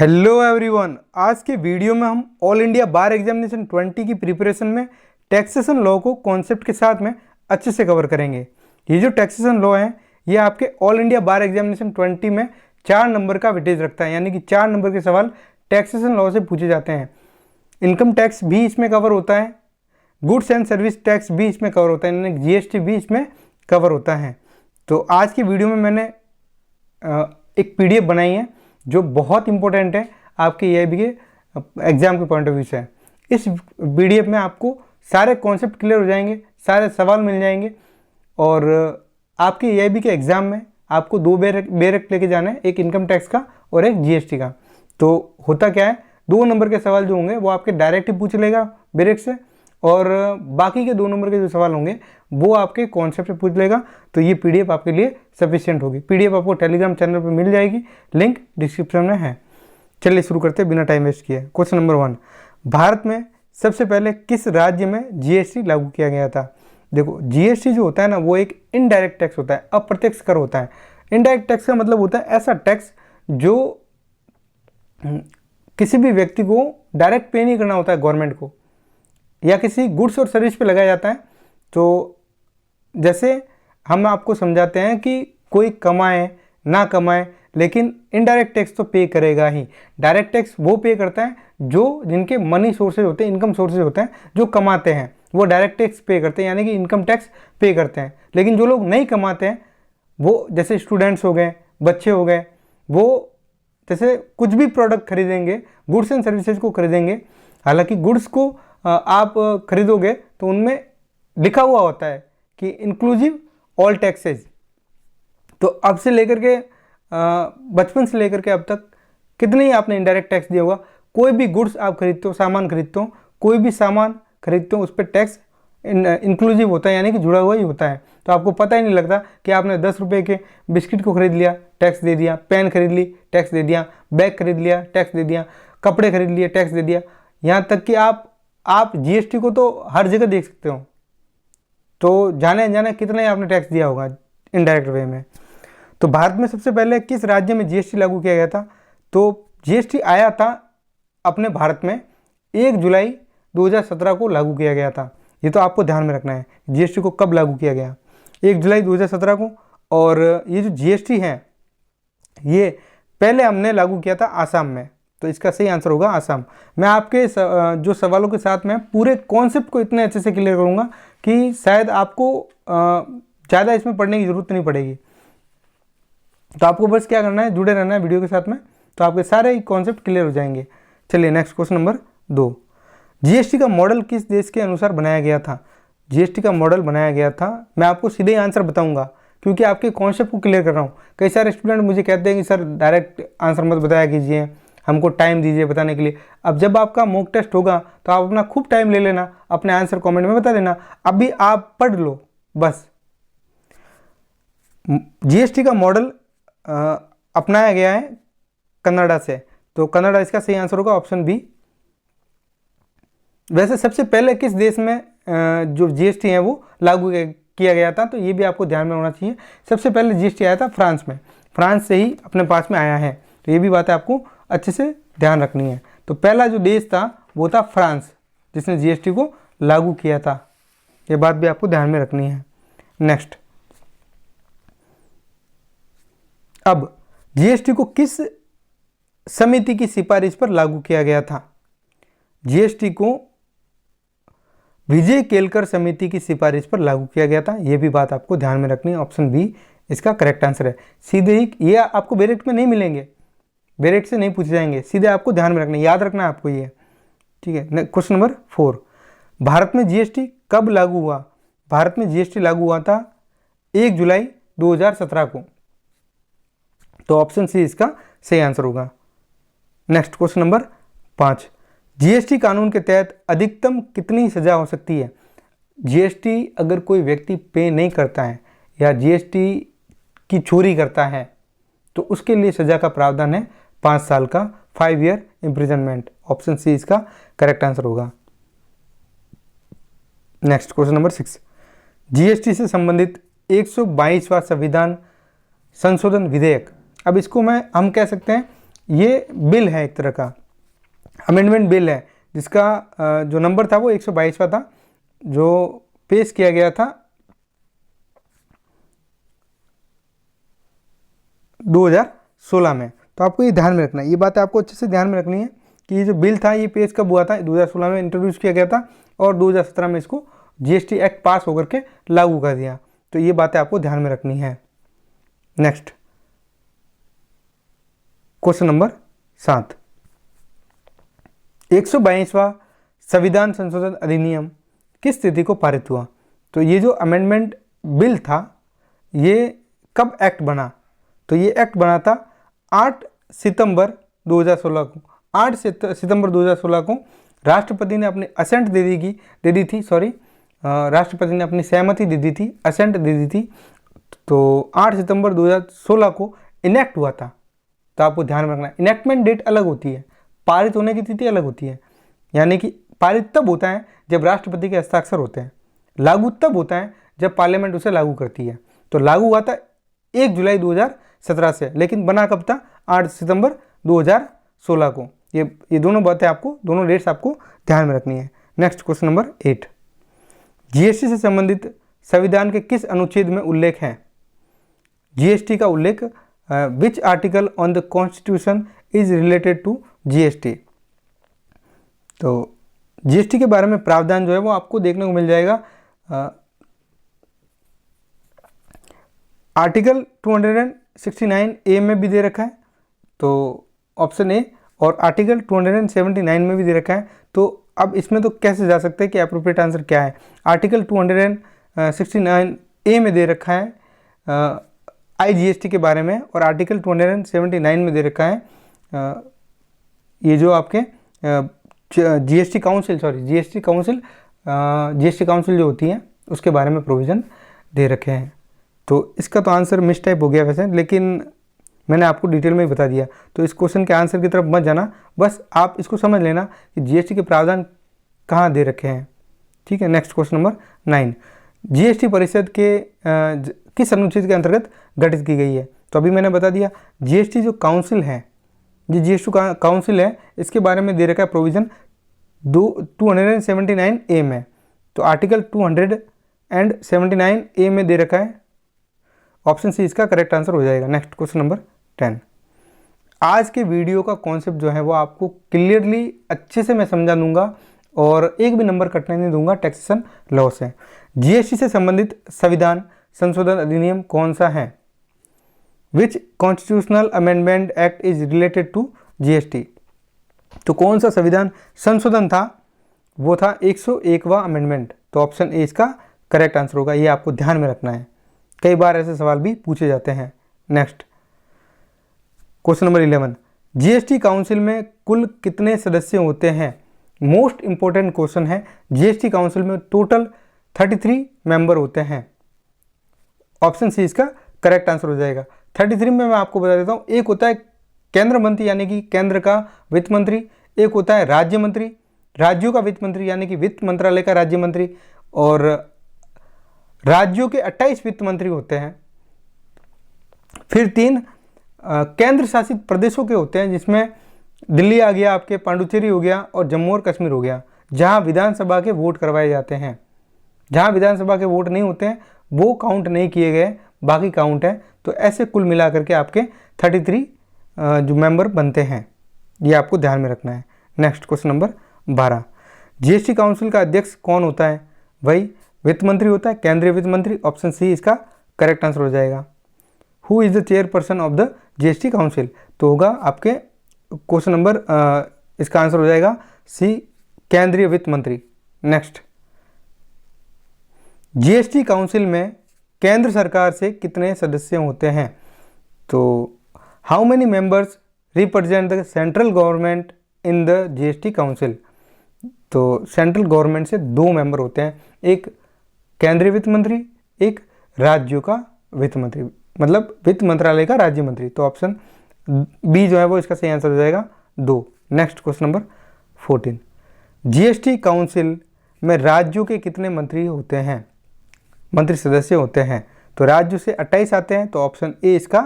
Hello everyone, आज के video में हम ऑल इंडिया बार एग्जामिनेशन 20 की प्रिपरेशन में टैक्सेशन लॉ को कॉन्सेप्ट के साथ में अच्छे से कवर करेंगे। ये जो टैक्सेशन लॉ है ये आपके ऑल इंडिया बार एग्जामिनेशन 20 में 4 नंबर का वेटेज रखता है, यानी कि 4 नंबर के सवाल टैक्सेशन लॉ से पूछे जाते हैं। इनकम टैक्स भी इसमें कवर होता है, गुड्स एंड सर्विस टैक्स भी इसमें कवर होता है, यानी जीएसटी भी इसमें कवर होता है। तो आज की वीडियो में मैंने एक पीडीएफ बनाई है जो बहुत इंपॉर्टेंट है आपके EIB के एग्जाम के पॉइंट ऑफ व्यू से। इस पीडीएफ में आपको सारे कॉन्सेप्ट क्लियर हो जाएंगे, सारे सवाल मिल जाएंगे और आपके EIB के एग्ज़ाम में आपको 2 बेरेक्ट लेके जाना है, एक इनकम टैक्स का और एक जीएसटी का। तो होता क्या है, 2 नंबर के सवाल जो होंगे वो आपके डायरेक्ट ही पूछ लेगा बेरेक्ट से, और बाकी के 2 नंबर के जो सवाल होंगे वो आपके कॉन्सेप्ट से पूछ लेगा। तो ये पीडीएफ आपके लिए सफिशिएंट होगी। पीडीएफ आपको टेलीग्राम चैनल पर मिल जाएगी, लिंक डिस्क्रिप्शन में है। चलिए शुरू करते हैं बिना टाइम वेस्ट किए। क्वेश्चन नंबर 1, भारत में सबसे पहले किस राज्य में जीएसटी लागू किया गया था? देखो, जीएसटी जो होता है ना वो एक इनडायरेक्ट टैक्स होता है, अप्रत्यक्ष कर होता है। इनडायरेक्ट टैक्स का मतलब होता है ऐसा टैक्स जो किसी भी व्यक्ति को डायरेक्ट पे नहीं करना होता है गवर्नमेंट को, या किसी गुड्स और सर्विस पे लगाया जाता है। तो जैसे हम आपको समझाते हैं कि कोई कमाए ना कमाए लेकिन इनडायरेक्ट टैक्स तो पे करेगा ही। डायरेक्ट टैक्स वो पे करता है जो जिनके मनी सोर्सेज होते हैं, इनकम सोर्सेज होते हैं, जो कमाते हैं वो डायरेक्ट टैक्स पे करते हैं, यानी कि इनकम टैक्स पे करते हैं। लेकिन जो लोग नहीं कमाते हैं, वो जैसे स्टूडेंट्स हो गए, बच्चे हो गए, वो जैसे कुछ भी प्रोडक्ट खरीदेंगे, गुड्स एंड सर्विसेज को खरीदेंगे। हालांकि गुड्स को आप खरीदोगे तो उनमें लिखा हुआ होता है कि इंक्लूसिव ऑल टैक्सेज। तो अब से लेकर के बचपन से लेकर के अब तक कितने ही आपने इनडायरेक्ट टैक्स दिया होगा। कोई भी गुड्स आप खरीदते हो, सामान खरीदते हो, कोई भी सामान खरीदते हो, उस पर टैक्स इंक्लूसिव होता है, यानी कि जुड़ा हुआ ही होता है। तो आपको पता ही नहीं लगता कि आपने 10 रुपये के बिस्किट को खरीद लिया, टैक्स दे दिया, पेन खरीद ली, टैक्स दे दिया, बैग खरीद लिया, टैक्स दे दिया, कपड़े खरीद लिए, टैक्स दे दिया। यहाँ तक कि आप जीएसटी को तो हर जगह देख सकते हो। तो जाने अनजाने कितना ही आपने टैक्स दिया होगा इनडायरेक्ट वे में। तो भारत में सबसे पहले किस राज्य में जीएसटी लागू किया गया था? तो जीएसटी आया था अपने भारत में 1 जुलाई 2017 को लागू किया गया था। ये तो आपको ध्यान में रखना है, जीएसटी को कब लागू किया गया, 1 जुलाई 2017 को। और ये जो जीएसटी है ये पहले हमने लागू किया था आसाम में, तो इसका सही आंसर होगा आसाम। मैं आपके जो सवालों के साथ में पूरे कॉन्सेप्ट को इतने अच्छे से क्लियर करूंगा कि शायद आपको ज़्यादा इसमें पढ़ने की ज़रूरत नहीं पड़ेगी। तो आपको बस क्या करना है, जुड़े रहना है वीडियो के साथ में, तो आपके सारे कॉन्सेप्ट क्लियर हो जाएंगे। चलिए नेक्स्ट क्वेश्चन नंबर 2, जीएसटी का मॉडल किस देश के अनुसार बनाया गया था? जीएसटी का मॉडल बनाया गया था, मैं आपको सीधे ही आंसर बताऊंगा क्योंकि आपके कॉन्सेप्ट को क्लियर कर रहा हूँ। कई सारे स्टूडेंट मुझे कहते हैं कि सर डायरेक्ट आंसर मत बताया कीजिए, हमको टाइम दीजिए बताने के लिए। अब जब आपका मॉक टेस्ट होगा तो आप अपना खूब टाइम ले लेना, अपने आंसर कमेंट में बता देना, अभी आप पढ़ लो बस। जीएसटी का मॉडल अपनाया गया है कनाडा से, तो कनाडा इसका सही आंसर होगा, ऑप्शन बी। वैसे सबसे पहले किस देश में जो जीएसटी है वो लागू किया गया था? तो ये भी आपको ध्यान में होना चाहिए। सबसे पहले जीएसटी आया था फ्रांस में, फ्रांस से ही अपने पास में आया है। तो ये भी बात है आपको अच्छे से ध्यान रखनी है। तो पहला जो देश था वो था फ्रांस, जिसने जीएसटी को लागू किया था। ये बात भी आपको ध्यान में रखनी है। नेक्स्ट, अब जीएसटी को किस समिति की सिफारिश पर लागू किया गया था? जीएसटी को विजय केलकर समिति की सिफारिश पर लागू किया गया था। यह भी बात आपको ध्यान में रखनी है, ऑप्शन बी इसका करेक्ट आंसर है। सीधे ही ये आपको डायरेक्ट में नहीं मिलेंगे, डायरेक्ट से नहीं पूछे जाएंगे, सीधे आपको ध्यान में रखना, याद रखना है आपको ये, ठीक है। क्वेश्चन नंबर 4, भारत में जीएसटी कब लागू हुआ? भारत में जीएसटी लागू हुआ था 1 जुलाई 2017 को, तो ऑप्शन सी इसका सही आंसर होगा। नेक्स्ट क्वेश्चन नंबर 5, जीएसटी कानून के तहत अधिकतम कितनी सजा हो सकती है? जीएसटी अगर कोई व्यक्ति पे नहीं करता है या जीएसटी की चोरी करता है तो उसके लिए सजा का प्रावधान है 5 साल का, 5 ईयर इम्प्रिजनमेंट। ऑप्शन सी इसका करेक्ट आंसर होगा। नेक्स्ट क्वेश्चन नंबर 6, जीएसटी से संबंधित 122वां संविधान संशोधन विधेयक, अब इसको हम कह सकते हैं ये बिल है, एक तरह का अमेंडमेंट बिल है, जिसका जो नंबर था वो 122वां था, जो पेश किया गया था 2016 में। तो आपको ये ध्यान में रखना है, ये बात आपको अच्छे से ध्यान में रखनी है कि ये जो बिल था ये पेश कब हुआ था, 2016 में इंट्रोड्यूस किया गया था और 2017 में इसको जीएसटी एक्ट पास होकर के लागू कर दिया। तो ये बातें आपको ध्यान में रखनी है। नेक्स्ट क्वेश्चन नंबर 7, 122वां संविधान संशोधन अधिनियम किस तिथि को पारित हुआ? तो ये जो अमेंडमेंट बिल था ये कब एक्ट बना? तो ये एक्ट बना था 8 सितंबर 2016 को। 8 सितंबर 2016 को राष्ट्रपति ने अपनी असेंट दे दी थी, राष्ट्रपति ने अपनी सहमति दे दी थी, असेंट दे दी थी। तो 8 सितंबर 2016 को इनेक्ट हुआ था। तो आपको ध्यान में रखना है, इनेक्टमेंट डेट अलग होती है, पारित होने की तिथि अलग होती है। यानी कि पारित तब होता है जब राष्ट्रपति के हस्ताक्षर होते हैं, लागू तब होता है जब पार्लियामेंट उसे लागू करती है। तो लागू हुआ था 1 जुलाई 2017 से, लेकिन बना कब था? 8 सितंबर 2016 को। ये दोनों बातें आपको, दोनों डेट्स आपको ध्यान में रखनी है। नेक्स्ट क्वेश्चन नंबर 8, जीएसटी से संबंधित संविधान के किस अनुच्छेद में उल्लेख है? जीएसटी का उल्लेख which article on the constitution is related to GST? तो जीएसटी के बारे में प्रावधान जो है वो आपको देखने को मिल जाएगा आर्टिकल 269A में भी दे रखा है, तो ऑप्शन ए, और आर्टिकल 279 में भी दे रखा है। तो अब इसमें तो कैसे जा सकते हैं कि अप्रोप्रिएट आंसर क्या है? आर्टिकल 269A में दे रखा है आईजीएसटी के बारे में, और आर्टिकल 279 में दे रखा है ये जो आपके जीएसटी काउंसिल जो होती है उसके बारे में प्रोविज़न दे रखे हैं। तो इसका तो आंसर मिस टाइप हो गया वैसे, लेकिन मैंने आपको डिटेल में ही बता दिया। तो इस क्वेश्चन के आंसर की तरफ मत जाना, बस आप इसको समझ लेना कि जीएसटी के प्रावधान कहाँ दे रखे हैं। ठीक है। नेक्स्ट क्वेश्चन नंबर 9, जीएसटी परिषद के किस अनुच्छेद के अंतर्गत गठित की गई है? तो अभी मैंने बता दिया, जीएसटी जो काउंसिल है, जो जीएसटी काउंसिल है, इसके बारे में दे रखा है प्रोविज़न 279A में। तो आर्टिकल 279A में दे रखा है, ऑप्शन सी इसका करेक्ट आंसर हो जाएगा। नेक्स्ट क्वेश्चन नंबर 10, आज के वीडियो का कॉन्सेप्ट जो है वो आपको क्लियरली अच्छे से मैं समझा दूंगा और एक भी नंबर कटने नहीं दूंगा टैक्सेशन लॉ से। जीएसटी से संबंधित संविधान संशोधन अधिनियम कौन सा है? Which constitutional amendment act is related to GST? तो कौन सा संविधान संशोधन था? वो था 101वां अमेंडमेंट। तो ऑप्शन ए इसका करेक्ट आंसर होगा। ये आपको ध्यान में रखना है, कई बार ऐसे सवाल भी पूछे जाते हैं। Next question number 11, GST council में कुल कितने सदस्य होते हैं? मोस्ट इंपॉर्टेंट क्वेश्चन है। जीएसटी काउंसिल में टोटल 33 मेंबर होते हैं। ऑप्शन सी इसका करेक्ट आंसर हो जाएगा। 33 में मैं आपको बता देता हूँ, एक होता है केंद्र मंत्री यानी कि केंद्र का वित्त मंत्री, एक होता है राज्य मंत्री, राज्यों का वित्त मंत्री यानी कि वित्त मंत्रालय का राज्य मंत्री, और राज्यों के 28 वित्त मंत्री होते हैं। फिर 3 केंद्र शासित प्रदेशों के होते हैं, जिसमें दिल्ली आ गया, आपके पांडुचेरी हो गया और जम्मू और कश्मीर हो गया, जहां विधानसभा के वोट करवाए जाते हैं। जहां विधानसभा के वोट नहीं होते हैं वो काउंट नहीं किए गए, बाकी काउंट है। तो ऐसे कुल मिलाकर के आपके 33 जो मेंबर बनते हैं, ये आपको ध्यान में रखना है। Next question number 12, GST council का अध्यक्ष कौन होता है? वही वित्त मंत्री होता है, केंद्रीय वित्त मंत्री। ऑप्शन सी इसका करेक्ट आंसर हो जाएगा। Who is the chairperson of the GST council? तो होगा आपके क्वेश्चन नंबर इसका आंसर हो जाएगा सी, केंद्रीय वित्त मंत्री। नेक्स्ट, जीएसटी काउंसिल में केंद्र सरकार से कितने सदस्य होते हैं? तो how many members represent the central government in the GST council? तो सेंट्रल गवर्नमेंट से 2 मेंबर होते हैं, एक केंद्रीय वित्त मंत्री, एक राज्यों का वित्त मंत्री, मतलब वित्त मंत्रालय का राज्य मंत्री। तो ऑप्शन बी जो है वो इसका सही आंसर हो जाएगा 2। Next question number 14, GST council में राज्यों के कितने मंत्री होते हैं, मंत्री सदस्य होते हैं? तो राज्यों से 28 आते हैं, तो ऑप्शन ए इसका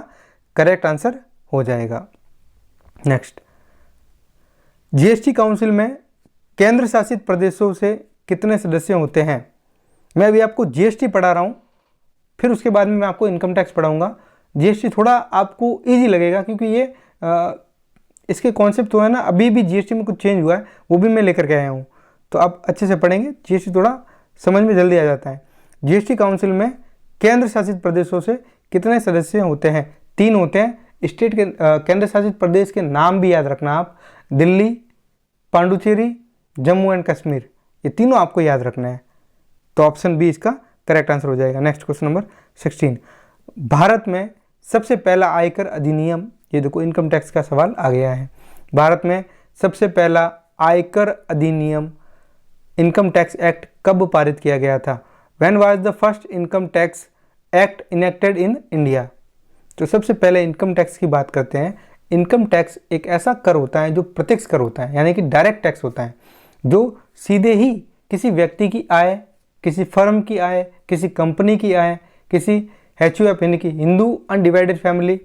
करेक्ट आंसर हो जाएगा। नेक्स्ट, जीएसटी काउंसिल में केंद्र शासित प्रदेशों से कितने सदस्य होते हैं? मैं अभी आपको जीएसटी पढ़ा रहा हूँ, फिर उसके बाद में मैं आपको इनकम टैक्स पढ़ाऊँगा। जीएसटी थोड़ा आपको इजी लगेगा क्योंकि ये इसके कॉन्सेप्ट तो है ना, अभी भी जीएसटी में कुछ चेंज हुआ है, वो भी मैं लेकर के आया हूँ, तो आप अच्छे से पढ़ेंगे, जीएसटी थोड़ा समझ में जल्दी आ जाता है। जीएसटी काउंसिल में केंद्र शासित प्रदेशों से कितने सदस्य होते हैं? 3 होते हैं। स्टेट के केंद्र शासित प्रदेश के नाम भी याद रखना आप, दिल्ली, पांडुचेरी, जम्मू एंड कश्मीर, ये तीनों आपको याद रखना है। तो ऑप्शन बी इसका करेक्ट आंसर हो जाएगा। नेक्स्ट क्वेश्चन नंबर 16, भारत में सबसे पहला आयकर अधिनियम, ये देखो इनकम टैक्स का सवाल आ गया है। भारत में सबसे पहला आयकर अधिनियम इनकम टैक्स एक्ट कब पारित किया गया था? When was the first income tax act enacted in India? तो सबसे पहले इनकम टैक्स की बात करते हैं। इनकम टैक्स एक ऐसा कर होता है जो प्रत्यक्ष कर होता है, यानी कि डायरेक्ट टैक्स होता है, जो सीधे ही किसी व्यक्ति की आय, किसी फर्म की आय, किसी कंपनी की आय, किसी HUF यानी कि हिंदू अनडिवाइडेड फैमिली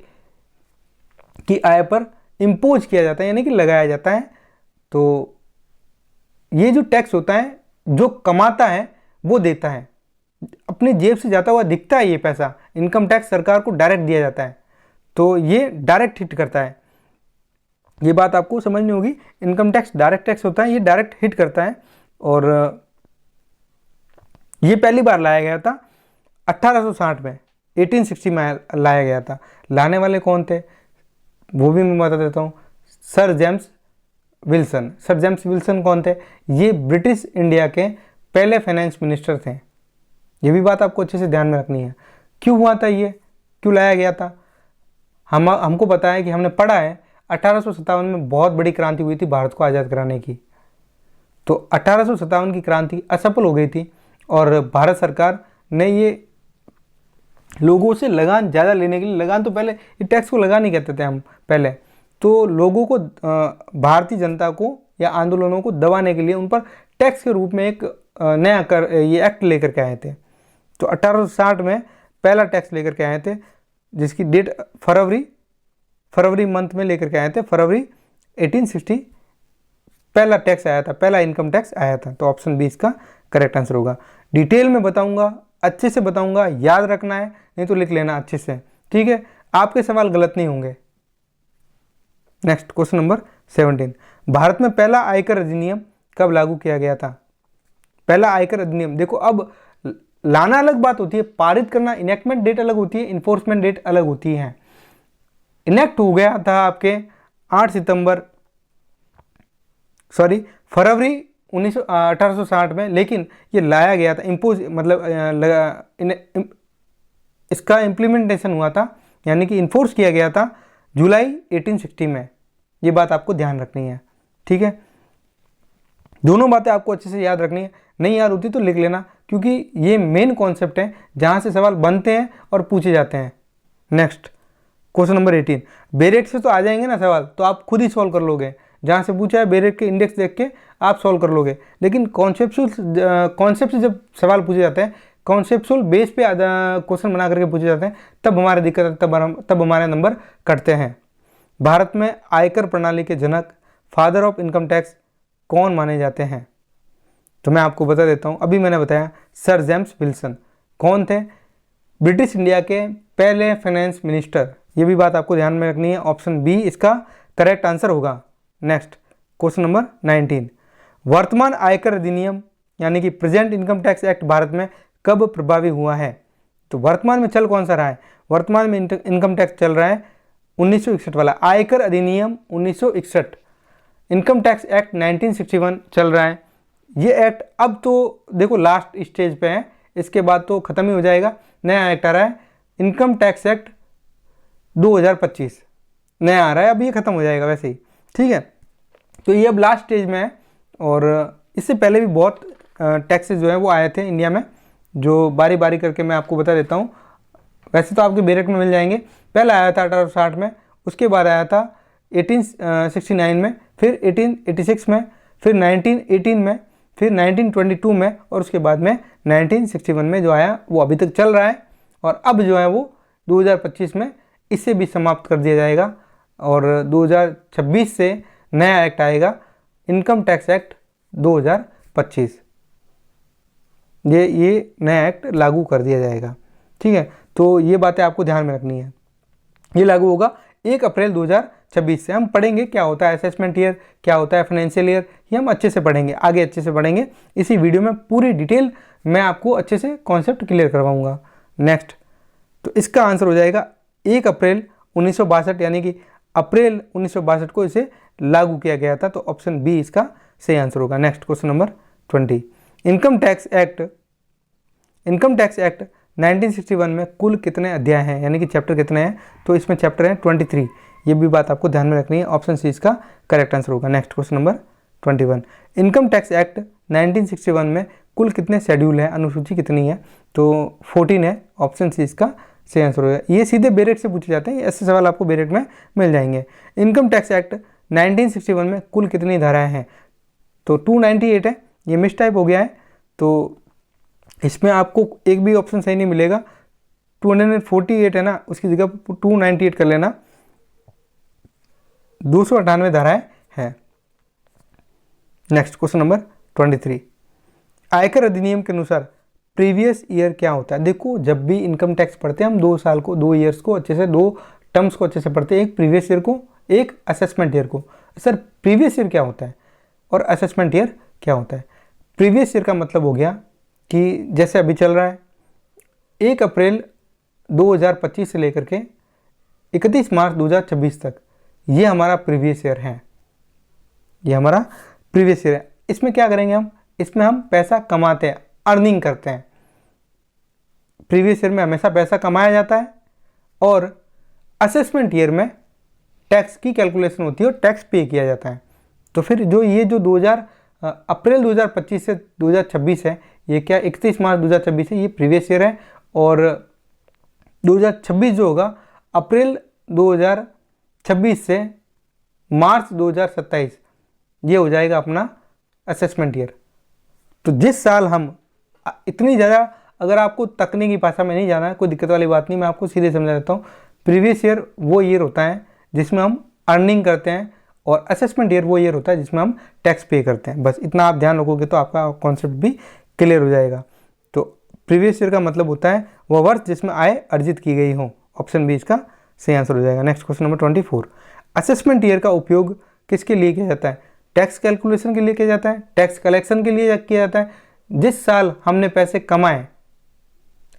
की आय पर इम्पोज किया जाता है, यानी कि लगाया जाता है। तो ये जो टैक्स होता है, जो कमाता है वो देता है, अपनी जेब से जाता हुआ दिखता है ये पैसा, इनकम टैक्स सरकार को डायरेक्ट दिया जाता है, तो ये डायरेक्ट हिट करता है। ये बात आपको समझनी होगी, इनकम टैक्स डायरेक्ट टैक्स होता है, ये डायरेक्ट हिट करता है। और ये पहली बार लाया गया था 1860 में, 1860 में लाया गया था। लाने वाले कौन थे वो भी मैं बता देता हूँ, sir James Wilson. Sir James Wilson कौन थे? ये ब्रिटिश इंडिया के पहले फाइनेंस मिनिस्टर थे। ये भी बात आपको अच्छे से ध्यान में रखनी है। क्यों हुआ था ये, क्यों लाया गया था? हमको पता है कि हमने पढ़ा है 1857 में बहुत बड़ी क्रांति हुई थी भारत को आज़ाद कराने की। तो 1857 की क्रांति असफल हो गई थी और भारत सरकार ने ये लोगों से लगान ज़्यादा लेने के लिए, लगान तो पहले ये टैक्स को लगान नहीं कहते थे हम पहले, तो लोगों को, भारतीय जनता को या आंदोलनों को दबाने के लिए उन पर टैक्स के रूप में एक नया कर, ये एक्ट लेकर के आए थे। तो 1860 में पहला टैक्स लेकर के आए थे, जिसकी डेट फरवरी मंथ में लेकर के आए थे। फरवरी 1860 पहला टैक्स आया था, पहला इनकम टैक्स आया था। तो ऑप्शन बी इसका करेक्ट आंसर होगा। डिटेल में बताऊंगा, अच्छे से बताऊंगा, याद रखना है, नहीं तो लिख लेना अच्छे से, ठीक है? आपके सवाल गलत नहीं होंगे। नेक्स्ट क्वेश्चन नंबर 17, भारत में पहला आयकर अधिनियम कब लागू किया गया था? पहला आयकर अधिनियम, देखो अब लाना अलग बात होती है, पारित करना, इनेक्टमेंट डेट अलग होती है, इन्फोर्समेंट डेट अलग होती है। इनेक्ट हो गया था आपके फरवरी 1860 में, लेकिन ये लाया गया था, इम्पोज मतलब इसका इम्प्लीमेंटेशन हुआ था, यानी कि इन्फोर्स किया गया था जुलाई 1860 में। ये बात आपको ध्यान रखनी है, ठीक है? दोनों बातें आपको अच्छे से याद रखनी है, नहीं याद होती तो लिख लेना, क्योंकि ये मेन कॉन्सेप्ट है जहाँ से सवाल बनते हैं और पूछे जाते हैं। नेक्स्ट क्वेश्चन नंबर 18, बेरेट से तो आ जाएंगे ना सवाल, तो आप खुद ही सॉल्व कर लोगे, जहाँ से पूछा है बेरेट के इंडेक्स देख के आप सॉल्व कर लोगे। लेकिन कॉन्सेप्ट से जब सवाल पूछे जाते हैं, कॉन्सेप्चुअल बेस पे क्वेश्चन बना करके पूछे जाते हैं, तब हमारे दिक्कत है, तब हमारे नंबर कटते हैं। भारत में आयकर प्रणाली के जनक, फादर ऑफ इनकम टैक्स कौन माने जाते हैं? तो मैं आपको बता देता हूँ, अभी मैंने बताया सर जेम्स विल्सन। कौन थे? ब्रिटिश इंडिया के पहले फाइनेंस मिनिस्टर। ये भी बात आपको ध्यान में रखनी है, ऑप्शन बी इसका करेक्ट आंसर होगा। नेक्स्ट क्वेश्चन नंबर 19, वर्तमान आयकर अधिनियम यानी कि present income tax act Bharat में कब प्रभावी हुआ है? तो वर्तमान में चल कौन सा रहा है? वर्तमान में इनकम टैक्स चल रहा है 1961 वाला, आयकर अधिनियम 1961, इनकम टैक्स एक्ट 1961 चल रहा है। ये एक्ट अब तो देखो लास्ट स्टेज पे है, इसके बाद तो ख़त्म ही हो जाएगा। नया एक्ट आ रहा है, इनकम टैक्स एक्ट 2025 नया आ रहा है, अब ये ख़त्म हो जाएगा वैसे ही, ठीक है? तो ये अब लास्ट स्टेज में है, और इससे पहले भी बहुत टैक्सेस जो है वो आए थे इंडिया में, जो बारी बारी करके मैं आपको बता देता हूँ। वैसे तो आपके बेरेट में मिल जाएंगे। पहला आया था 1860 में, उसके बाद आया था 1869 में, फिर 1886 में, फिर 1918 में, फिर 1922 में, और उसके बाद में 1961 में जो आया वो अभी तक चल रहा है। और अब जो है वो 2025 में इससे भी समाप्त कर दिया जाएगा। और 2026 से नया एक्ट आएगा, इनकम टैक्स एक्ट 2025। ये नया एक्ट लागू कर दिया जाएगा। ठीक है, तो ये बातें आपको ध्यान में रखनी है। ये लागू होगा 1 अप्रैल 2026 से। हम पढ़ेंगे क्या होता है असेसमेंट ईयर, क्या होता है फाइनेंशियल ईयर, ये हम अच्छे से पढ़ेंगे, आगे अच्छे से पढ़ेंगे। इसी वीडियो में पूरी डिटेल मैं आपको अच्छे से कॉन्सेप्ट क्लियर करवाऊंगा। नेक्स्ट, तो इसका आंसर हो जाएगा 1 अप्रैल 1962, यानी कि अप्रैल 1962 को इसे लागू किया गया था। तो ऑप्शन बी इसका सही आंसर होगा। Next question number 20, income tax act 1961 में कुल कितने अध्याय हैं, यानी कि चैप्टर कितने हैं? तो इसमें चैप्टर हैं 23। ये भी बात आपको ध्यान में रखनी है। ऑप्शन सी इसका करेक्ट आंसर होगा। Next question number 21, income tax act 1961 में कुल कितने शेड्यूल हैं, अनुसूची कितनी है? तो 14 है। ऑप्शन सी इसका सही आंसर होगा। ये सीधे बेरेट से पूछे जाते हैं, ऐसे सवाल आपको बेरेट में मिल जाएंगे। इनकम टैक्स एक्ट 1961 में कुल कितनी धाराएं हैं? तो 298 है। ये मिस टाइप हो गया है, तो इसमें आपको एक भी ऑप्शन सही नहीं मिलेगा। 248 है ना, उसकी जगह 298 कर लेना। 298 धाराएं हैं। नेक्स्ट क्वेश्चन नंबर 23, आयकर अधिनियम के अनुसार प्रीवियस ईयर क्या होता है? देखो, जब भी इनकम टैक्स पढ़ते हैं हम 2 साल को, 2 ईयर्स को अच्छे से, 2 टर्म्स को अच्छे से पढ़ते हैं, एक प्रीवियस ईयर को, एक असेसमेंट ईयर को। सर प्रीवियस ईयर क्या होता है और असेसमेंट ईयर क्या होता है? प्रीवियस ईयर का मतलब हो गया कि जैसे अभी चल रहा है 1 अप्रैल 2025 से लेकर के 31 मार्च 2026 तक, ये हमारा प्रीवियस ईयर है। ये हमारा प्रीवियस ईयर है। इसमें क्या करेंगे हम? इसमें हम पैसा कमाते हैं, अर्निंग करते हैं। प्रीवियस ईयर में हमेशा पैसा कमाया जाता है और असेसमेंट ईयर में टैक्स की कैलकुलेशन होती है और टैक्स पे किया जाता है। तो फिर जो ये जो अप्रैल 2025 से 2026 है, ये क्या 31 मार्च 2026 है, ये प्रीवियस ईयर है। और 2026 जो होगा अप्रैल 2026 से मार्च 2027, ये हो जाएगा अपना असेसमेंट ईयर। तो जिस साल हम इतनी ज़्यादा, अगर आपको तकनीकी भाषा में नहीं जाना है, कोई दिक्कत वाली बात नहीं, मैं आपको सीधे समझा देता हूँ। प्रीवियस ईयर वो ईयर होता है जिसमें हम अर्निंग करते हैं और असेसमेंट ईयर वो ईयर होता है जिसमें हम टैक्स पे करते हैं। बस इतना आप ध्यान रखोगे तो आपका कॉन्सेप्ट भी क्लियर हो जाएगा। तो प्रीवियस ईयर का मतलब होता है वह वर्ष जिसमें आय अर्जित की गई हो। ऑप्शन बी इसका सही आंसर हो जाएगा। Next question number 24, assessment year का उपयोग किसके लिए किया जाता है? टैक्स कैलकुलेशन के लिए किया जाता है, टैक्स कलेक्शन के लिए किया जाता है। जिस साल हमने पैसे कमाए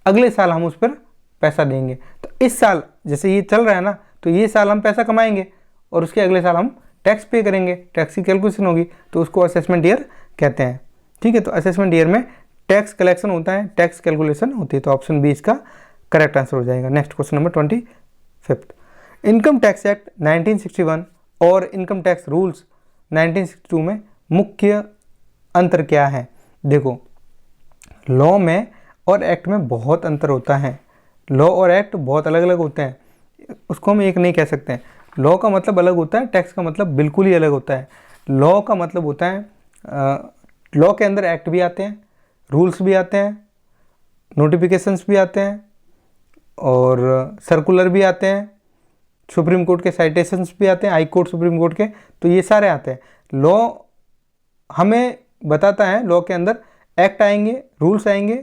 अगले साल हम उस पर पैसा देंगे। तो इस साल जैसे ये चल रहा है ना, तो ये साल हम पैसा कमाएंगे और उसके अगले साल हम टैक्स पे करेंगे, टैक्स की कैलकुलेशन होगी, तो उसको असेसमेंट ईयर कहते हैं। ठीक है, तो असेसमेंट ईयर में टैक्स कलेक्शन होता है, टैक्स कैलकुलेशन होती है। तो ऑप्शन बी इसका करेक्ट आंसर हो जाएगा। Next question number 25, income tax act 1961 और इनकम टैक्स रूल्स 1962 में मुख्य अंतर क्या है? देखो, लॉ में और एक्ट में बहुत अंतर होता है। लॉ और एक्ट बहुत अलग अलग होते हैं, उसको हम एक नहीं कह सकते हैं। लॉ का मतलब अलग होता है, टैक्स का मतलब बिल्कुल ही अलग होता है। लॉ का मतलब होता है लॉ के अंदर एक्ट भी आते हैं, रूल्स भी आते हैं, नोटिफिकेशंस भी आते हैं और सर्कुलर भी आते हैं, सुप्रीम कोर्ट के साइटेशंस भी आते हैं, हाई कोर्ट सुप्रीम कोर्ट के, तो ये सारे आते हैं। लॉ हमें बताता है, लॉ के अंदर एक्ट आएंगे, रूल्स आएंगे,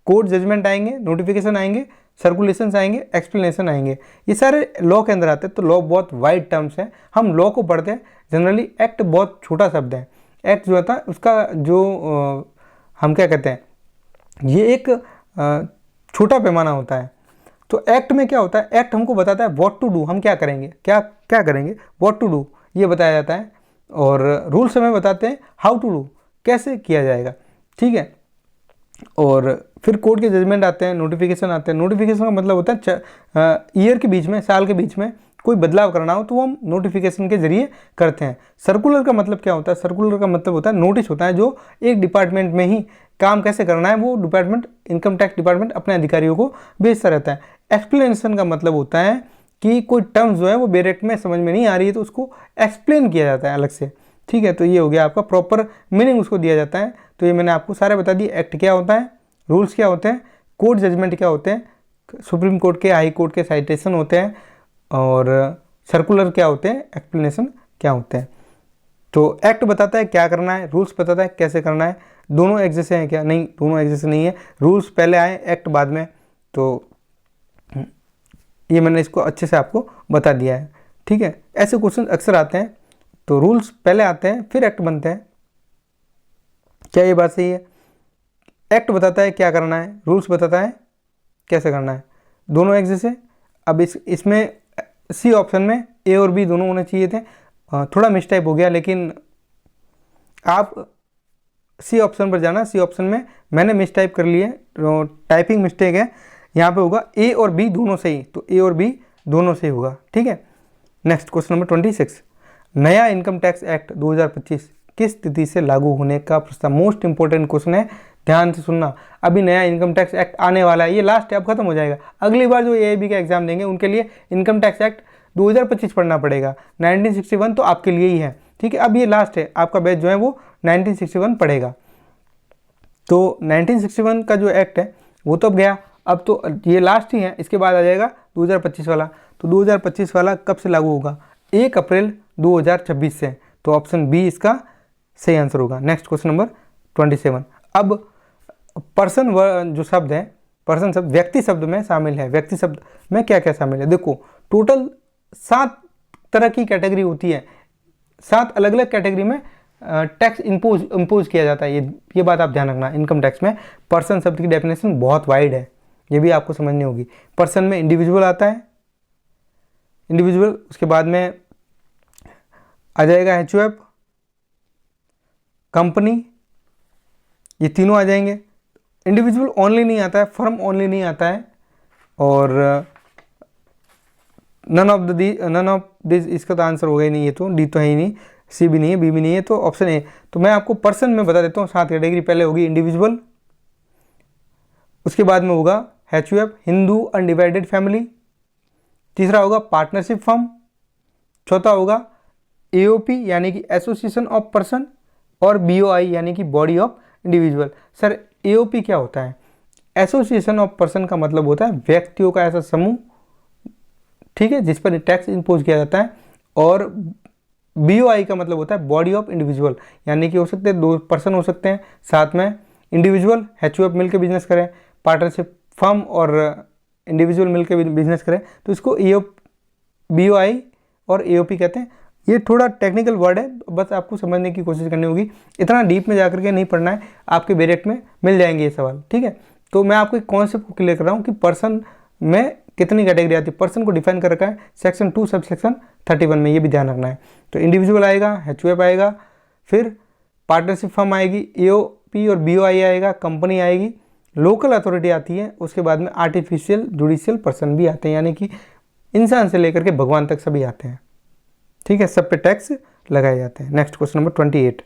कोर्ट जजमेंट आएंगे, नोटिफिकेशन आएंगे, सर्कुलेशंस आएंगे, एक्सप्लेनेशन आएंगे, ये सारे लॉ के अंदर आते हैं। तो लॉ बहुत वाइड टर्म्स है, हम लॉ को पढ़ते हैं जनरली। एक्ट बहुत छोटा शब्द है। एक्ट जो होता है उसका जो हम क्या कहते हैं, ये एक छोटा पैमाना होता है। तो एक्ट में क्या होता है, एक्ट हमको बताता है व्हाट टू डू, हम क्या करेंगे, क्या क्या करेंगे, व्हाट टू डू ये बताया जाता है। और रूल्स हमें बताते हैं हाउ टू डू, कैसे किया जाएगा। ठीक है, और फिर कोर्ट के जजमेंट आते हैं, नोटिफिकेशन आते हैं। नोटिफिकेशन का मतलब होता है ईयर के बीच में, साल के बीच में कोई बदलाव करना हो तो हम नोटिफिकेशन के जरिए करते हैं। सर्कुलर का मतलब क्या होता है? सर्कुलर का मतलब होता है नोटिस होता है जो एक डिपार्टमेंट में ही काम कैसे करना है वो डिपार्टमेंट, इनकम टैक्स डिपार्टमेंट अपने अधिकारियों को भेजता रहता है। एक्सप्लेनेशन का मतलब होता है कि कोई टर्म्स जो है वो डायरेक्ट में समझ में नहीं आ रही है तो उसको एक्सप्लेन किया जाता है अलग से। ठीक है, तो ये हो गया आपका प्रॉपर मीनिंग, उसको दिया जाता है। तो ये मैंने आपको सारे बता दिए। एक्ट क्या होता है, रूल्स क्या होते हैं, कोर्ट जजमेंट क्या होते हैं, सुप्रीम कोर्ट के, हाई कोर्ट के साइटेशन होते हैं और सर्कुलर क्या होते हैं, एक्सप्लेनेशन क्या होते हैं। तो एक्ट बताता है क्या करना है, रूल्स बताता है कैसे करना है। दोनों एक जैसे हैं क्या? नहीं, दोनों एक जैसे नहीं है, रूल्स पहले आए एक्ट बाद में। तो ये मैंने इसको अच्छे से आपको बता दिया है, ठीक है। ऐसे क्वेश्चन अक्सर आते हैं, तो रूल्स पहले आते हैं फिर एक्ट बनते हैं। क्या ये बात सही है? एक्ट बताता है क्या करना है, रूल्स बताता है कैसे करना है, दोनों एक जैसे। अब इसमें सी ऑप्शन में ए और बी दोनों होने चाहिए थे, थोड़ा मिसटाइप हो गया, लेकिन आप सी ऑप्शन पर जाना। सी ऑप्शन में मैंने मिसटाइप कर लिए, टाइपिंग मिस्टेक है, यहाँ पे होगा ए और बी दोनों सही, तो ए और बी दोनों सही होगा, ठीक है। नेक्स्ट क्वेश्चन नंबर 26, नया इनकम टैक्स एक्ट 2025 किस तिथि से लागू होने का प्रस्ताव। मोस्ट इंपॉर्टेंट क्वेश्चन है, ध्यान से सुनना। अभी नया इनकम टैक्स एक्ट आने वाला है, ये लास्ट है, अब खत्म हो जाएगा। अगली बार जो एआईबी का एग्जाम देंगे उनके लिए इनकम टैक्स एक्ट 2025 पढ़ना पड़ेगा। 1961 तो आपके लिए ही है, ठीक है। अब ये लास्ट है, आपका बैच जो है वो 1961 पढ़ेगा। तो 1961 का जो एक्ट है वो तो अब गया, अब तो ये लास्ट ही है, इसके बाद आ जाएगा 2025 वाला। तो 2025 वाला कब से लागू होगा? 1 अप्रैल 2026 से। तो ऑप्शन बी इसका सही आंसर होगा। नेक्स्ट क्वेश्चन नंबर 27, अब पर्सन जो शब्द है, पर्सन शब्द व्यक्ति शब्द में शामिल है। व्यक्ति शब्द में क्या क्या शामिल है? देखो टोटल 7 तरह की कैटेगरी होती है, 7 अलग अलग कैटेगरी में टैक्स इम्पोज किया जाता है। ये बात आप ध्यान रखना। इनकम टैक्स में पर्सन शब्द की डेफिनेशन बहुत वाइड है, ये भी आपको समझनी होगी। पर्सन में इंडिविजुअल आता है, इंडिविजुअल, उसके बाद में आ जाएगा एचयूएफ, कंपनी, ये तीनों आ जाएंगे। इंडिविजुअल ओनली नहीं आता है, फर्म ओनली नहीं आता है, और नन ऑफ दिस इसका तो आंसर होगा ही नहीं। ये तो डी तो है ही नहीं, सी भी नहीं है, बी भी नहीं है, तो ऑप्शन ए। तो मैं आपको पर्सन में बता देता हूँ, 7 कैटेगरी। पहले होगी इंडिविजुअल, उसके बाद में होगा एचयूएफ, हिंदू अनडिवाइडेड फैमिली, तीसरा होगा पार्टनरशिप फर्म, चौथा होगा एओपी यानी कि एसोसिएशन ऑफ पर्सन, और बीओआई यानी कि body of individual. Sir AOP क्या होता है? एसोसिएशन ऑफ पर्सन का मतलब होता है व्यक्तियों का ऐसा समूह, ठीक है, जिस पर टैक्स इम्पोज किया जाता है। और बीओआई का मतलब होता है बॉडी ऑफ इंडिविजुअल, यानी कि हो सकते हैं 2 पर्सन हो सकते हैं साथ में, इंडिविजुअल एचयूएफ मिलकर बिजनेस करें, पार्टनरशिप फर्म और इंडिविजुअल मिलकर बिजनेस करें, तो इसको बीओआई और एओपी कहते हैं। ये थोड़ा टेक्निकल वर्ड है, बस आपको समझने की कोशिश करनी होगी, इतना डीप में जाकर के नहीं पढ़ना है, आपके बैरेक्ट में मिल जाएंगे ये सवाल, ठीक है। तो मैं आपको एक कॉन्सेप्ट को क्लियर कर रहा हूँ कि पर्सन में कितनी कैटेगरी आती है। पर्सन को डिफाइन कर रखा है सेक्शन 2 सब सेक्शन 31 में, ये भी ध्यान रखना है। तो इंडिविजुअल आएगा, एचयूएफ आएगा, फिर पार्टनरशिप फर्म आएगी, एओपी और बीओआई आएगा, कंपनी आएगी, लोकल अथॉरिटी आती है, उसके बाद में आर्टिफिशियल जुडिशियल पर्सन भी आते हैं, यानी कि इंसान से लेकर के भगवान तक सभी आते हैं, ठीक है। सब पे टैक्स लगाए जाते हैं। नेक्स्ट क्वेश्चन नंबर 28,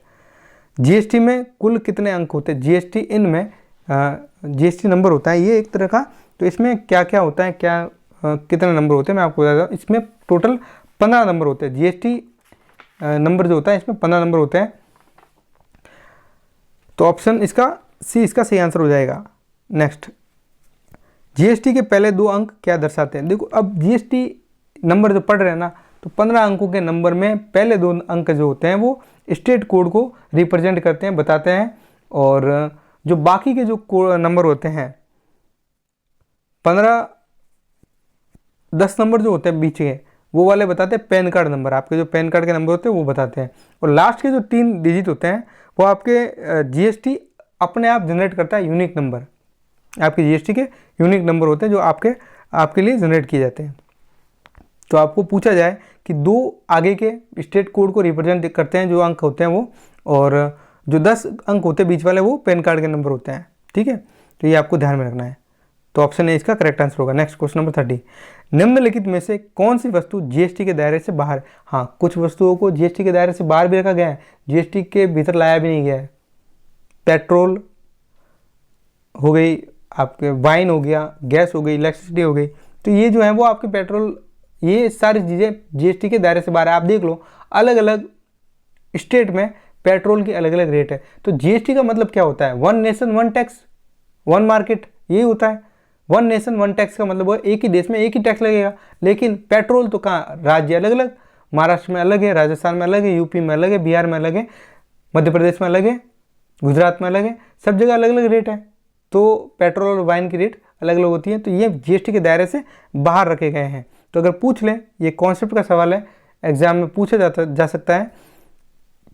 जीएसटी में कुल कितने अंक होते हैं? जीएसटी इन में जीएसटी नंबर होता है ये एक तरह का। तो इसमें क्या क्या होता है, कितने नंबर होते हैं मैं आपको बता दूँ। इसमें टोटल 15 नंबर होते हैं। जीएसटी नंबर जो होता है इसमें 15 नंबर होते हैं। तो ऑप्शन इसका सी इसका सही आंसर हो जाएगा। नेक्स्ट, जीएसटी के पहले 2 अंक क्या दर्शाते हैं? देखो अब जीएसटी नंबर जो पढ़ रहे हैं ना, तो 15 अंकों के नंबर में पहले 2 अंक जो होते हैं वो स्टेट कोड को रिप्रेजेंट करते हैं, बताते हैं। और जो बाकी के जो नंबर होते हैं 10 नंबर जो होते हैं बीच के, वो वाले बताते हैं पैन कार्ड नंबर। आपके जो पैन कार्ड के नंबर होते हैं वो बताते हैं। और लास्ट के जो 3 डिजिट होते हैं वो आपके जीएसटी अपने आप जनरेट करता है, यूनिक नंबर। आपके जीएसटी के यूनिक नंबर होते हैं जो आपके लिए जनरेट किए जाते हैं। तो आपको पूछा जाए कि 2 आगे के स्टेट कोड को रिप्रेजेंट करते हैं जो अंक होते हैं वो, और जो 10 अंक होते हैं बीच वाले वो पैन कार्ड के नंबर होते हैं, ठीक है। तो ये आपको ध्यान में रखना है। तो ऑप्शन ए इसका करेक्ट आंसर होगा। नेक्स्ट क्वेश्चन नंबर 30, निम्नलिखित में से कौन सी वस्तु जीएसटी के दायरे से बाहर? हाँ, कुछ वस्तुओं को जीएसटी के दायरे से बाहर भी रखा गया है, जीएसटी के भीतर लाया भी नहीं गया है। पेट्रोल हो गई, आपके वाइन हो गया, गैस हो गई, इलेक्ट्रिसिटी हो गई। तो ये जो है वो आपके पेट्रोल, ये सारी चीज़ें जीएसटी के दायरे से बाहर है। आप देख लो अलग अलग स्टेट में पेट्रोल की अलग अलग रेट है। तो जीएसटी का मतलब क्या होता है? 1 नेशन 1 टैक्स 1 मार्केट, यही होता है। वन नेशन वन टैक्स का मतलब है एक ही देश में एक ही टैक्स लगेगा, लेकिन पेट्रोल तो कहाँ राज्य अलग अलग, महाराष्ट्र में अलग है, राजस्थान में अलग है, यूपी में अलग है, बिहार में अलग है, मध्य प्रदेश में अलग है, गुजरात में अलग है, सब जगह अलग अलग रेट है। तो पेट्रोल और वाइन की रेट अलग अलग होती है। तो ये जीएसटी के दायरे से बाहर रखे गए हैं। तो अगर पूछ लें, ये कॉन्सेप्ट का सवाल है, एग्जाम में पूछा जा सकता है,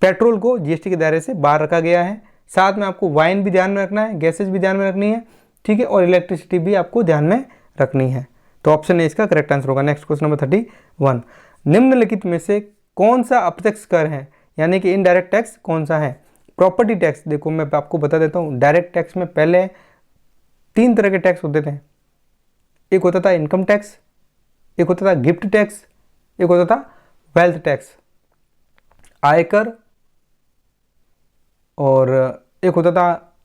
पेट्रोल को जीएसटी के दायरे से बाहर रखा गया है। साथ में आपको वाइन भी ध्यान में रखना है, गैसेज भी ध्यान में रखनी है, ठीक है, और इलेक्ट्रिसिटी भी आपको ध्यान में रखनी है। तो ऑप्शन ए इसका करेक्ट आंसर होगा। नेक्स्ट क्वेश्चन नंबर 31, निम्नलिखित में से कौन सा अप्रत्यक्ष कर है, यानी कि इनडायरेक्ट टैक्स कौन सा है? Property tax. देखो मैं आपको बता देता हूँ, डायरेक्ट टैक्स में पहले 3 तरह के टैक्स होते थे। एक होता था इनकम टैक्स, एक होता था गिफ्ट टैक्स, एक होता था वेल्थ टैक्स, आयकर, और एक होता था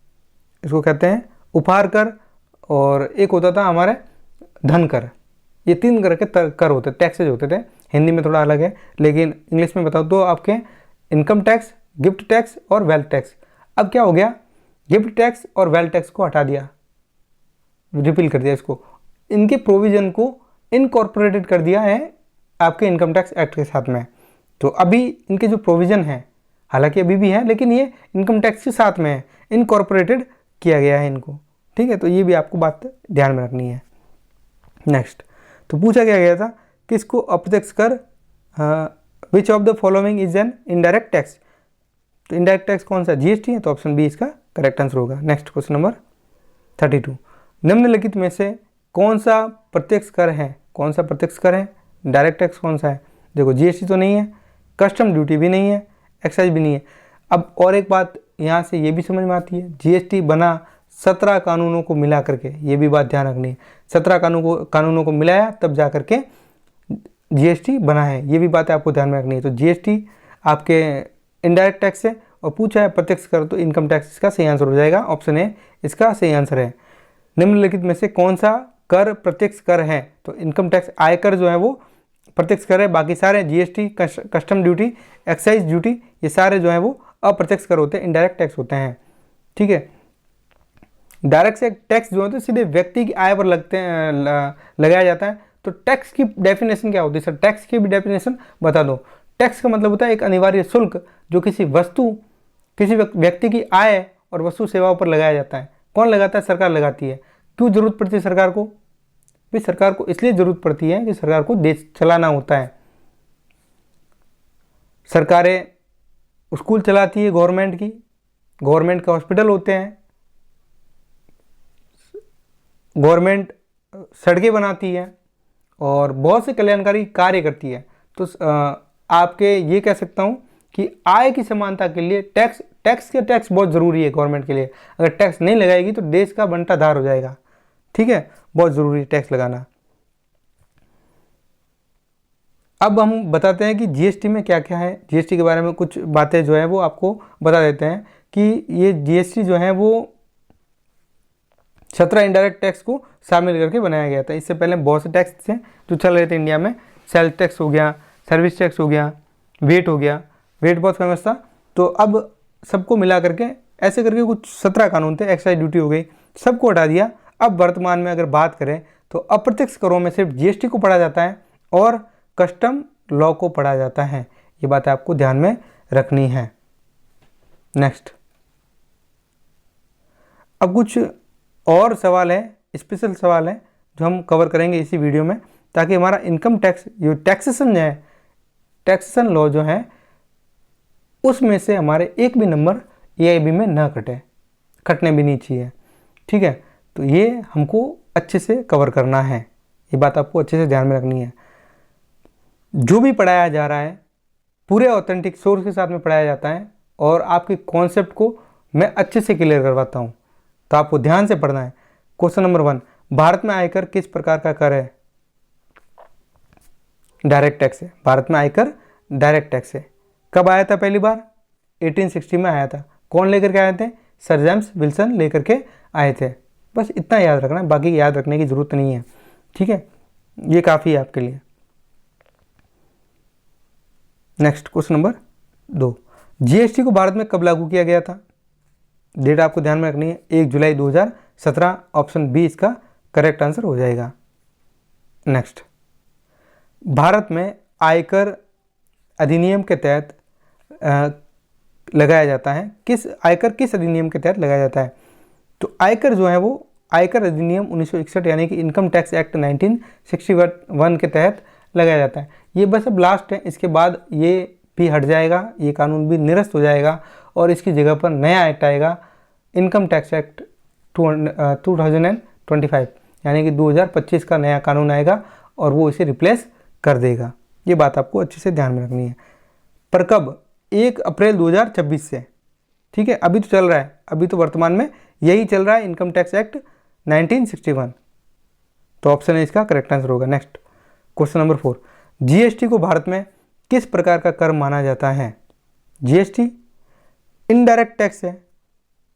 इसको कहते हैं उपहार कर, और एक होता था हमारे धन कर। ये 3 तरह के कर होते, टैक्सेज होते थे। हिंदी में थोड़ा अलग है, लेकिन इंग्लिश में बताओ तो आपके इनकम टैक्स, गिफ्ट टैक्स और वेल्थ टैक्स। अब क्या हो गया, गिफ्ट टैक्स और वेल्थ टैक्स को हटा दिया, रिपील कर दिया इसको, इनके प्रोविजन को इनकॉर्पोरेटेड कर दिया है आपके इनकम टैक्स एक्ट के साथ में। तो अभी इनके जो प्रोविजन है, हालांकि अभी भी है, लेकिन ये इनकम टैक्स के साथ में है, इनकॉर्पोरेटेड किया गया है इनको, ठीक है। तो ये भी आपको बात ध्यान में रखनी है। नेक्स्ट, तो पूछा गया था किसको अप्रत्यक्ष कर, which of the following is an indirect tax. तो इनडायरेक्ट टैक्स कौन सा, जीएसटी है, तो ऑप्शन बी इसका करेक्ट आंसर होगा। नेक्स्ट क्वेश्चन नंबर 32, निम्नलिखित में से कौन सा प्रत्यक्ष कर है, कौन सा प्रत्यक्ष कर है, डायरेक्ट टैक्स कौन सा है? देखो जीएसटी तो नहीं है, कस्टम ड्यूटी भी नहीं है, एक्साइज भी नहीं है। अब और एक बात यहाँ से ये भी समझ में आती है, जीएसटी बना 17 कानूनों को मिला करके, ये भी बात ध्यान रखनी है, 17 कानूनों को मिलाया तब जा करके जीएसटी बना है, ये भी बात आपको ध्यान में रखनी है। तो जीएसटी आपके इनडायरेक्ट टैक्स है, और पूछा है प्रत्यक्ष कर तो इनकम टैक्स इसका सही आंसर हो जाएगा, ऑप्शन ए इसका सही आंसर है। निम्नलिखित में से कौन सा कर प्रत्यक्ष कर है? तो इनकम टैक्स, आयकर जो है वो प्रत्यक्ष कर है, बाकी सारे GST, custom duty, excise duty, ये सारे जो है वो अप्रत्यक्ष कर होते हैं, इनडायरेक्ट टैक्स होते हैं, ठीक है। डायरेक्ट से टैक्स जो होते हैं सीधे व्यक्ति की आय पर लगाया जाता है। तो टैक्स की डेफिनेशन क्या होती है सर? टैक्स की भी डेफिनेशन बता दो। टैक्स का मतलब होता है एक अनिवार्य शुल्क जो किसी वस्तु, किसी व्यक्ति की आय और वस्तु सेवाओं पर लगाया जाता है। कौन लगाता है? सरकार लगाती है। क्यों जरूरत पड़ती है सरकार को? भाई सरकार को इसलिए जरूरत पड़ती है कि सरकार को देश चलाना होता है। सरकारें स्कूल चलाती है गवर्नमेंट की, गवर्नमेंट के हॉस्पिटल होते हैं, गवर्नमेंट सड़कें बनाती है और बहुत से कल्याणकारी कार्य करती है। तो आपके ये कह सकता हूँ कि आय की समानता के लिए टैक्स बहुत ज़रूरी है गवर्नमेंट के लिए। अगर टैक्स नहीं लगाएगी तो देश का बंटाधार हो जाएगा, ठीक है, बहुत ज़रूरी है टैक्स लगाना। अब हम बताते हैं कि जीएसटी में क्या क्या है। जीएसटी के बारे में कुछ बातें जो है वो आपको बता देते हैं कि ये जीएसटी जो है वो 17 इनडायरेक्ट टैक्स को शामिल करके बनाया गया था। इससे पहले बहुत से टैक्स थे जो चल रहे थे इंडिया में। सेल्स टैक्स हो गया, सर्विस टैक्स हो गया, वेट हो गया, वेट बहुत फेमस था। तो अब सबको मिला करके ऐसे करके कुछ 17 कानून थे, एक्साइज ड्यूटी हो गई, सबको हटा दिया। अब वर्तमान में अगर बात करें तो अप्रत्यक्ष करों में सिर्फ जीएसटी को पढ़ा जाता है और कस्टम लॉ को पढ़ा जाता है। ये बात आपको ध्यान में रखनी है। नेक्स्ट, अब कुछ और सवाल है, स्पेशल सवाल है जो हम कवर करेंगे इसी वीडियो में, ताकि हमारा इनकम टैक्स, जो टैक्सेशन है, टैक्सेशन लॉ जो है उसमें से हमारे एक भी नंबर एआईबी में ना कटे, कटने भी नहीं चाहिए, ठीक है। तो ये हमको अच्छे से कवर करना है, ये बात आपको अच्छे से ध्यान में रखनी है। जो भी पढ़ाया जा रहा है पूरे ऑथेंटिक सोर्स के साथ में पढ़ाया जाता है और आपके कॉन्सेप्ट को मैं अच्छे से क्लियर करवाता हूँ, तो आपको ध्यान से पढ़ना है। क्वेश्चन नंबर 1, भारत में आयकर किस प्रकार का कर है? डायरेक्ट टैक्स है। भारत में आयकर डायरेक्ट टैक्स है। कब आया था पहली बार? 1860 में आया था। कौन लेकर के आए थे? सर जेम्स विल्सन लेकर के आए थे। बस इतना याद रखना है, बाकी याद रखने की जरूरत नहीं है, ठीक है, ये काफ़ी है आपके लिए। नेक्स्ट क्वेश्चन नंबर 2, जीएसटी को भारत में कब लागू किया गया था? डेट आपको ध्यान में रखनी है, 1 जुलाई 2017, ऑप्शन बी इसका करेक्ट आंसर हो जाएगा। नेक्स्ट, भारत में आयकर अधिनियम के तहत लगाया जाता है, आयकर किस अधिनियम के तहत लगाया जाता है? तो आयकर जो है वो आयकर अधिनियम 1961 यानी कि इनकम टैक्स एक्ट 1961 के तहत लगाया जाता है। ये बस अब लास्ट है, इसके बाद ये भी हट जाएगा, ये कानून भी निरस्त हो जाएगा और इसकी जगह पर नया एक्ट आएगा, इनकम टैक्स एक्ट 2025 यानी कि 2025 का नया कानून आएगा और वो इसे रिप्लेस कर देगा। ये बात आपको अच्छे से ध्यान में रखनी है। पर कब? 1 अप्रैल 2026 से। ठीक है, अभी तो चल रहा है, अभी तो वर्तमान में यही चल रहा है, इनकम टैक्स एक्ट 1961। तो ऑप्शन है इसका करेक्ट आंसर होगा। नेक्स्ट, क्वेश्चन नंबर 4, जीएसटी को भारत में किस प्रकार का कर माना जाता है? जीएसटी इनडायरेक्ट टैक्स है,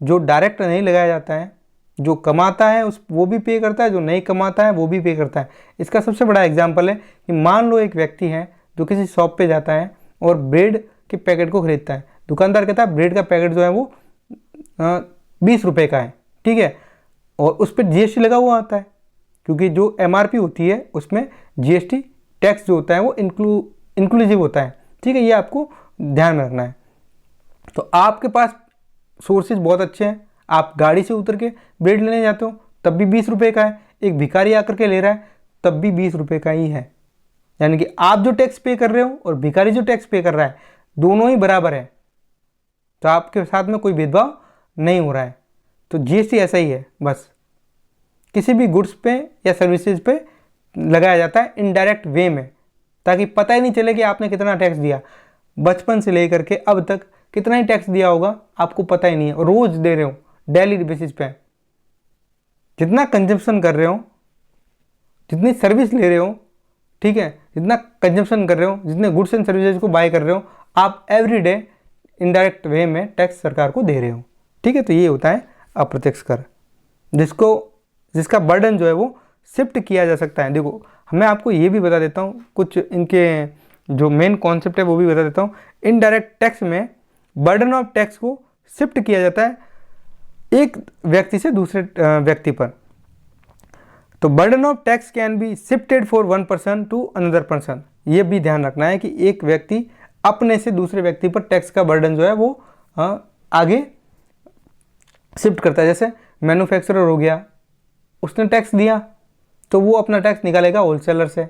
जो डायरेक्ट नहीं लगाया जाता है, जो कमाता है उस वो भी पे करता है, जो नहीं कमाता है वो भी पे करता है। इसका सबसे बड़ा एग्जाम्पल है कि मान लो एक व्यक्ति है जो किसी शॉप पे जाता है और ब्रेड के पैकेट को खरीदता है। दुकानदार कहता है ब्रेड का पैकेट जो है वो 20 रुपये का है, ठीक है, और उस पर जीएसटी लगा हुआ आता है, क्योंकि जो एमआरपी होती है उसमें जीएसटी टैक्स जो होता है वो इंक्लूसिव होता है। ठीक है, ये आपको ध्यान में रखना है। तो आपके पास सोर्सेज बहुत अच्छे हैं, आप गाड़ी से उतर के ब्रेड लेने जाते हो तब भी 20 रुपये का है, एक भिखारी आकर के ले रहा है तब भी 20 रुपये का ही है। यानी कि आप जो टैक्स पे कर रहे हो और भिखारी जो टैक्स पे कर रहा है दोनों ही बराबर है, तो आपके साथ में कोई भेदभाव नहीं हो रहा है। तो जीएसटी ऐसा ही है, बस किसी भी गुड्स पे या सर्विसेज पे लगाया जाता है इनडायरेक्ट वे में, ताकि पता ही नहीं चले कि आपने कितना टैक्स दिया। बचपन से लेकर के अब तक कितना ही टैक्स दिया होगा आपको पता ही नहीं है, रोज दे रहे हो डेली बेसिस पे। जितना कंजम्पशन कर रहे हो, जितनी सर्विस ले रहे हो, ठीक है, जितना कंजम्पशन कर रहे हो, जितने गुड्स एंड सर्विसेज को बाय कर रहे हो, आप एवरी डे इनडायरेक्ट वे में टैक्स सरकार को दे रहे हो। ठीक है, तो ये होता है अप्रत्यक्ष कर, जिसका बर्डन जो है वो शिफ्ट किया जा सकता है। देखो, मैं आपको ये भी बता देता हूँ, कुछ इनके जो मेन कॉन्सेप्ट है वो भी बता देता हूँ। इनडायरेक्ट टैक्स में बर्डन ऑफ टैक्स को शिफ्ट किया जाता है एक व्यक्ति से दूसरे व्यक्ति पर। तो burden of tax can be shifted for one person to another person. ये भी ध्यान रखना है कि एक व्यक्ति अपने से दूसरे व्यक्ति पर टैक्स का बर्डन जो है वो आगे शिफ्ट करता है। जैसे मैन्युफैक्चरर हो गया, उसने टैक्स दिया तो वो अपना टैक्स निकालेगा होलसेलर से,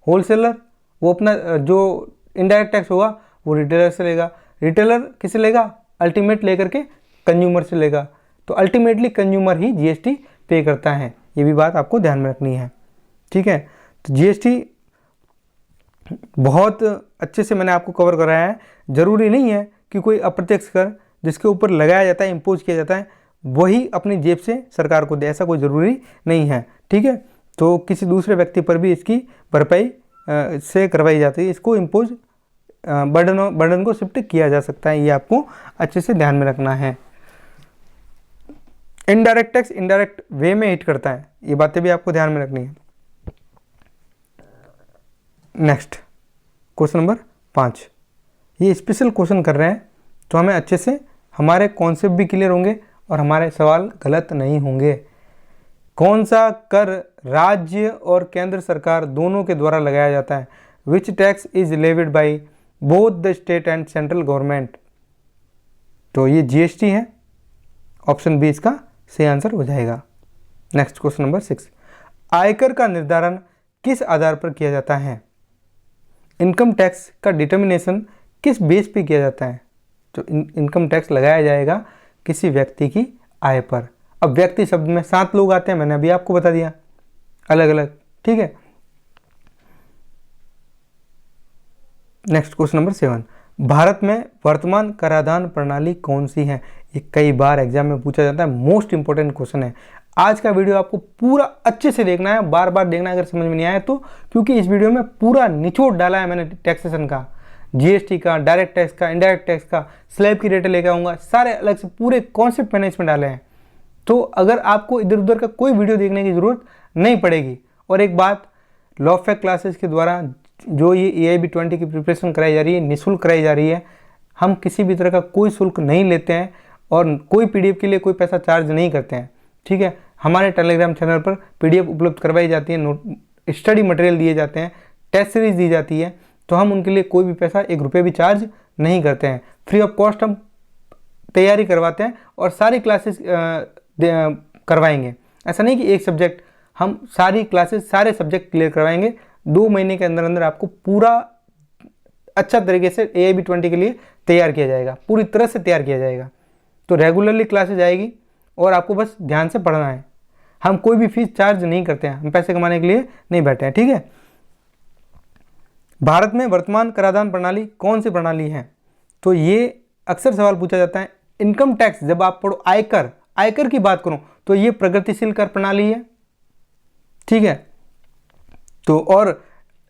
होलसेलर वो अपना जो इनडायरेक्ट टैक्स होगा वो रिटेलर से लेगा, रिटेलर किसे लेगा? अल्टीमेट लेकर के कंज्यूमर से लेगा। तो अल्टीमेटली कंज्यूमर ही जीएसटी पे करता है, ये भी बात आपको ध्यान में रखनी है। ठीक है, तो जीएसटी बहुत अच्छे से मैंने आपको कवर कराया है। जरूरी नहीं है कि कोई अप्रत्यक्ष कर जिसके ऊपर लगाया जाता है, इम्पोज किया जाता है, वही अपनी जेब से सरकार को दे, ऐसा कोई ज़रूरी नहीं है। ठीक है, तो किसी दूसरे व्यक्ति पर भी इसकी भरपाई से करवाई जाती है, इसको इम्पोज बर्डन को शिफ्ट किया जा सकता है। ये आपको अच्छे से ध्यान में रखना है। इनडायरेक्ट टैक्स इनडायरेक्ट वे में हिट करता है, ये बातें भी आपको ध्यान में रखनी है। नेक्स्ट, क्वेश्चन नंबर 5, ये स्पेशल क्वेश्चन कर रहे हैं तो हमें अच्छे से हमारे कॉन्सेप्ट भी क्लियर होंगे और हमारे सवाल गलत नहीं होंगे। कौन सा कर राज्य और केंद्र सरकार दोनों के द्वारा लगाया जाता है? Which tax is levied by both the state and central government? तो ये जीएसटी है, ऑप्शन बी इसका सही आंसर हो जाएगा। नेक्स्ट, क्वेश्चन नंबर 6, आयकर का निर्धारण किस आधार पर किया जाता है? इनकम टैक्स का डिटर्मिनेशन किस बेस पे किया जाता है? तो इनकम टैक्स लगाया जाएगा किसी व्यक्ति की आय पर। अब व्यक्ति शब्द में 7 लोग आते हैं, मैंने अभी आपको बता दिया अलग अलग। ठीक है, नेक्स्ट, क्वेश्चन नंबर 7, भारत में वर्तमान कराधान प्रणाली कौन सी है? ये कई बार एग्जाम में पूछा जाता है, मोस्ट इंपॉर्टेंट क्वेश्चन है। आज का वीडियो आपको पूरा अच्छे से देखना है, बार बार देखना है अगर समझ में नहीं आया तो, क्योंकि इस वीडियो में पूरा निचोड़ डाला है मैंने टैक्सेशन का, जीएसटी का, डायरेक्ट टैक्स का, इनडायरेक्ट टैक्स का, स्लैब की रेट लेकर आऊँगा, सारे अलग से पूरे कॉन्सेप्ट मैंने इसमें डाले हैं। तो अगर आपको इधर उधर का कोई वीडियो देखने की ज़रूरत नहीं पड़ेगी। और एक बात, लॉफैक क्लासेस के द्वारा जो ये AIB 20 की प्रिपरेशन कराई जा रही है, निःशुल्क कराई जा रही है। हम किसी भी तरह का कोई शुल्क नहीं लेते हैं और कोई PDF के लिए कोई पैसा चार्ज नहीं करते हैं। ठीक है, हमारे टेलीग्राम चैनल पर PDF उपलब्ध करवाई जाती है, नोट स्टडी मटेरियल दिए जाते हैं, टेस्ट सीरीज दी जाती है, तो हम उनके लिए कोई भी पैसा 1 रुपये भी चार्ज नहीं करते हैं। फ्री ऑफ कॉस्ट हम तैयारी करवाते हैं और सारी क्लासेस करवाएंगे। ऐसा नहीं कि एक सब्जेक्ट, हम सारी क्लासेस सारे सब्जेक्ट क्लियर करवाएंगे। 2 महीने के अंदर अंदर आपको पूरा अच्छा तरीके से AIB 20 के लिए तैयार किया जाएगा, पूरी तरह से तैयार किया जाएगा। तो रेगुलरली क्लासेज आएगी और आपको बस ध्यान से पढ़ना है। हम कोई भी फीस चार्ज नहीं करते हैं, हम पैसे कमाने के लिए नहीं बैठे हैं, ठीक है। भारत में वर्तमान कराधान प्रणाली कौन सी प्रणाली है? तो ये अक्सर सवाल पूछा जाता है। इनकम टैक्स, जब आप पढ़ो आयकर की बात करूं तो ये प्रगतिशील कर प्रणाली है, ठीक है। तो और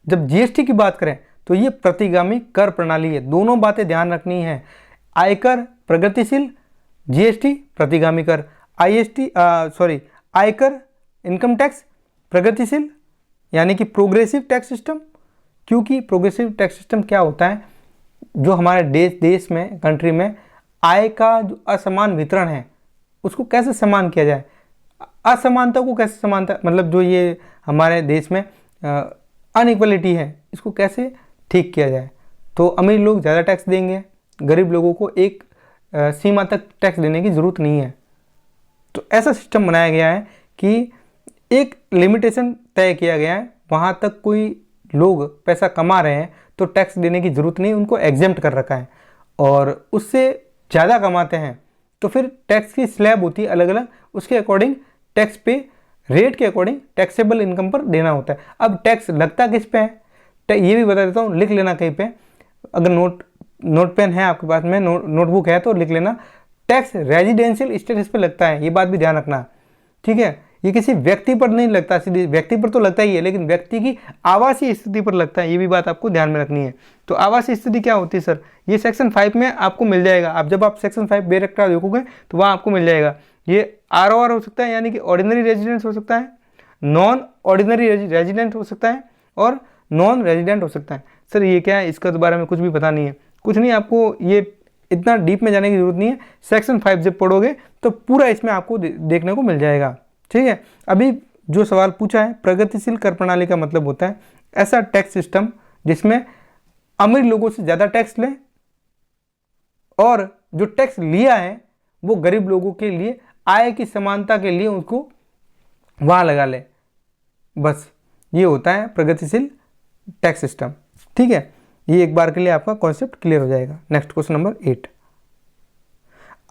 जब GST की बात करें तो ये प्रतिगामी कर प्रणाली है। दोनों बातें ध्यान रखनी है। आयकर प्रगतिशील, GST प्रतिगामी कर। आयकर इनकम टैक्स प्रगतिशील यानी कि प्रोग्रेसिव टैक्स सिस्टम। क्योंकि प्रोग्रेसिव टैक्स सिस्टम क्या होता है, जो हमारे देश में, कंट्री में आय का जो असमान वितरण है उसको कैसे समान किया जाए, असमानता को कैसे समानता, मतलब जो ये हमारे देश में अनइक्वलिटी है इसको कैसे ठीक किया जाए। तो अमीर लोग ज़्यादा टैक्स देंगे, गरीब लोगों को एक सीमा तक टैक्स देने की ज़रूरत नहीं है। तो ऐसा सिस्टम बनाया गया है कि एक लिमिटेशन तय किया गया है, वहाँ तक कोई लोग पैसा कमा रहे हैं तो टैक्स देने की ज़रूरत नहीं, उनको एग्जेम्प्ट कर रखा है। और उससे ज़्यादा कमाते हैं तो फिर टैक्स की स्लैब होती है अलग अलग, उसके अकॉर्डिंग टैक्स पे रेट के अकॉर्डिंग टैक्सेबल इनकम पर देना होता है। अब टैक्स लगता किस पे है ये भी बता देता हूँ, लिख लेना कहीं पे, अगर नोट पेन है आपके पास में, नोटबुक है तो लिख लेना। टैक्स रेजिडेंशियल स्टेटस पे लगता है, ये बात भी ध्यान रखना, ठीक है। ये किसी व्यक्ति पर नहीं लगता, सीधे व्यक्ति पर तो लगता ही है, लेकिन व्यक्ति की आवासीय स्थिति पर लगता है, ये भी बात आपको ध्यान में रखनी है। तो आवासीय स्थिति क्या होती है सर, ये सेक्शन 5 में आपको मिल जाएगा। आप जब आप सेक्शन 5 बेरेक्टा देखोगे तो वहाँ आपको मिल जाएगा। ये ROR हो सकता है, यानी कि ऑर्डिनरी रेजिडेंस हो सकता है, नॉन ऑर्डिनरी रेजिडेंट हो सकता है और नॉन रेजिडेंट हो सकता है। सर ये क्या है, इसका तो बारे में कुछ भी पता नहीं है। कुछ नहीं, आपको ये इतना डीप में जाने की जरूरत नहीं है। सेक्शन 5 जब पढ़ोगे तो पूरा इसमें आपको देखने को मिल जाएगा, ठीक है। अभी जो सवाल पूछा है, प्रगतिशील कर प्रणाली का मतलब होता है ऐसा टैक्स सिस्टम जिसमें अमीर लोगों से ज़्यादा टैक्स लें और जो टैक्स लिया है वो गरीब लोगों के लिए आय की समानता के लिए उसको वहाँ लगा ले। बस ये होता है प्रगतिशील टैक्स सिस्टम, ठीक है। ये एक बार के लिए आपका कॉन्सेप्ट क्लियर हो जाएगा। नेक्स्ट क्वेश्चन नंबर 8,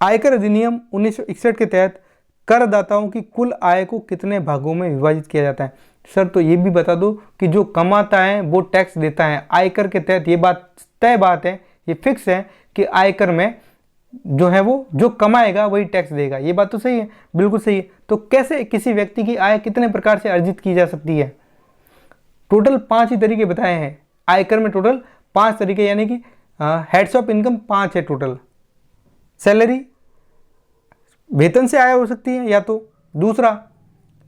आयकर अधिनियम 1961 के तहत करदाताओं की कुल आय को कितने भागों में विभाजित किया जाता है? सर तो ये भी बता दो कि जो कमाता है वो टैक्स देता है आयकर के तहत। ये बात तय बात है, ये फिक्स है कि आयकर में जो है वो जो कमाएगा वही टैक्स देगा। ये बात तो सही है, बिल्कुल सही है। तो कैसे किसी व्यक्ति की आय कितने प्रकार से अर्जित की जा सकती है? टोटल 5 ही तरीके बताए हैं आयकर में, टोटल 5 तरीके, यानी कि हेड्स ऑफ इनकम 5 है टोटल। सैलरी, वेतन से आय हो सकती है, या तो दूसरा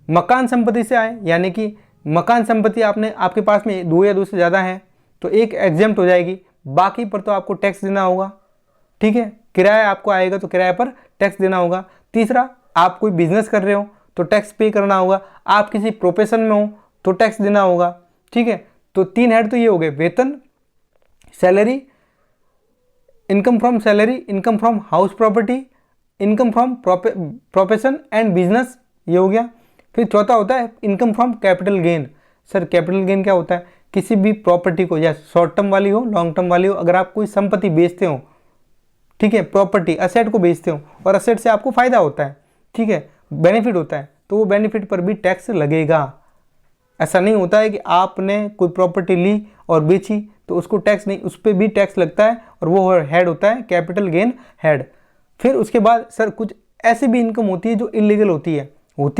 मकान संपत्ति से आय, यानी कि मकान संपत्ति आपके पास में 2 या 2 से ज़्यादा है तो एक एग्जेम्प्ट हो जाएगी, बाकी पर तो आपको टैक्स देना होगा, ठीक है। किराया आपको आएगा तो किराए पर टैक्स देना होगा। तीसरा, आप कोई बिजनेस कर रहे हो तो टैक्स पे करना होगा, आप किसी प्रोफेशन में हो तो टैक्स देना होगा, ठीक है। तो 3 हेड तो ये हो गए, वेतन, salary, income from salary, income from house property, income from profession and business, ये हो गया। फिर चौथा होता है income from capital gain. Sir capital gain क्या होता है? किसी भी प्रॉपर्टी को, या शॉर्ट टर्म वाली हो लॉन्ग टर्म वाली हो, अगर आप कोई संपत्ति बेचते हो, ठीक है, प्रॉपर्टी असेट को बेचते हो और असेट से आपको फायदा होता है, ठीक है, बेनिफिट होता है, तो वो बेनिफिट पर भी टैक्स लगेगा। ऐसा नहीं होता है कि आपने कोई प्रॉपर्टी ली और बेची तो उसको टैक्स नहीं, उस पर भी टैक्स लगता है और वो हेड होता है कैपिटल गेन हेड। फिर उसके बाद सर कुछ ऐसी भी इनकम होती है जो इलीगल होती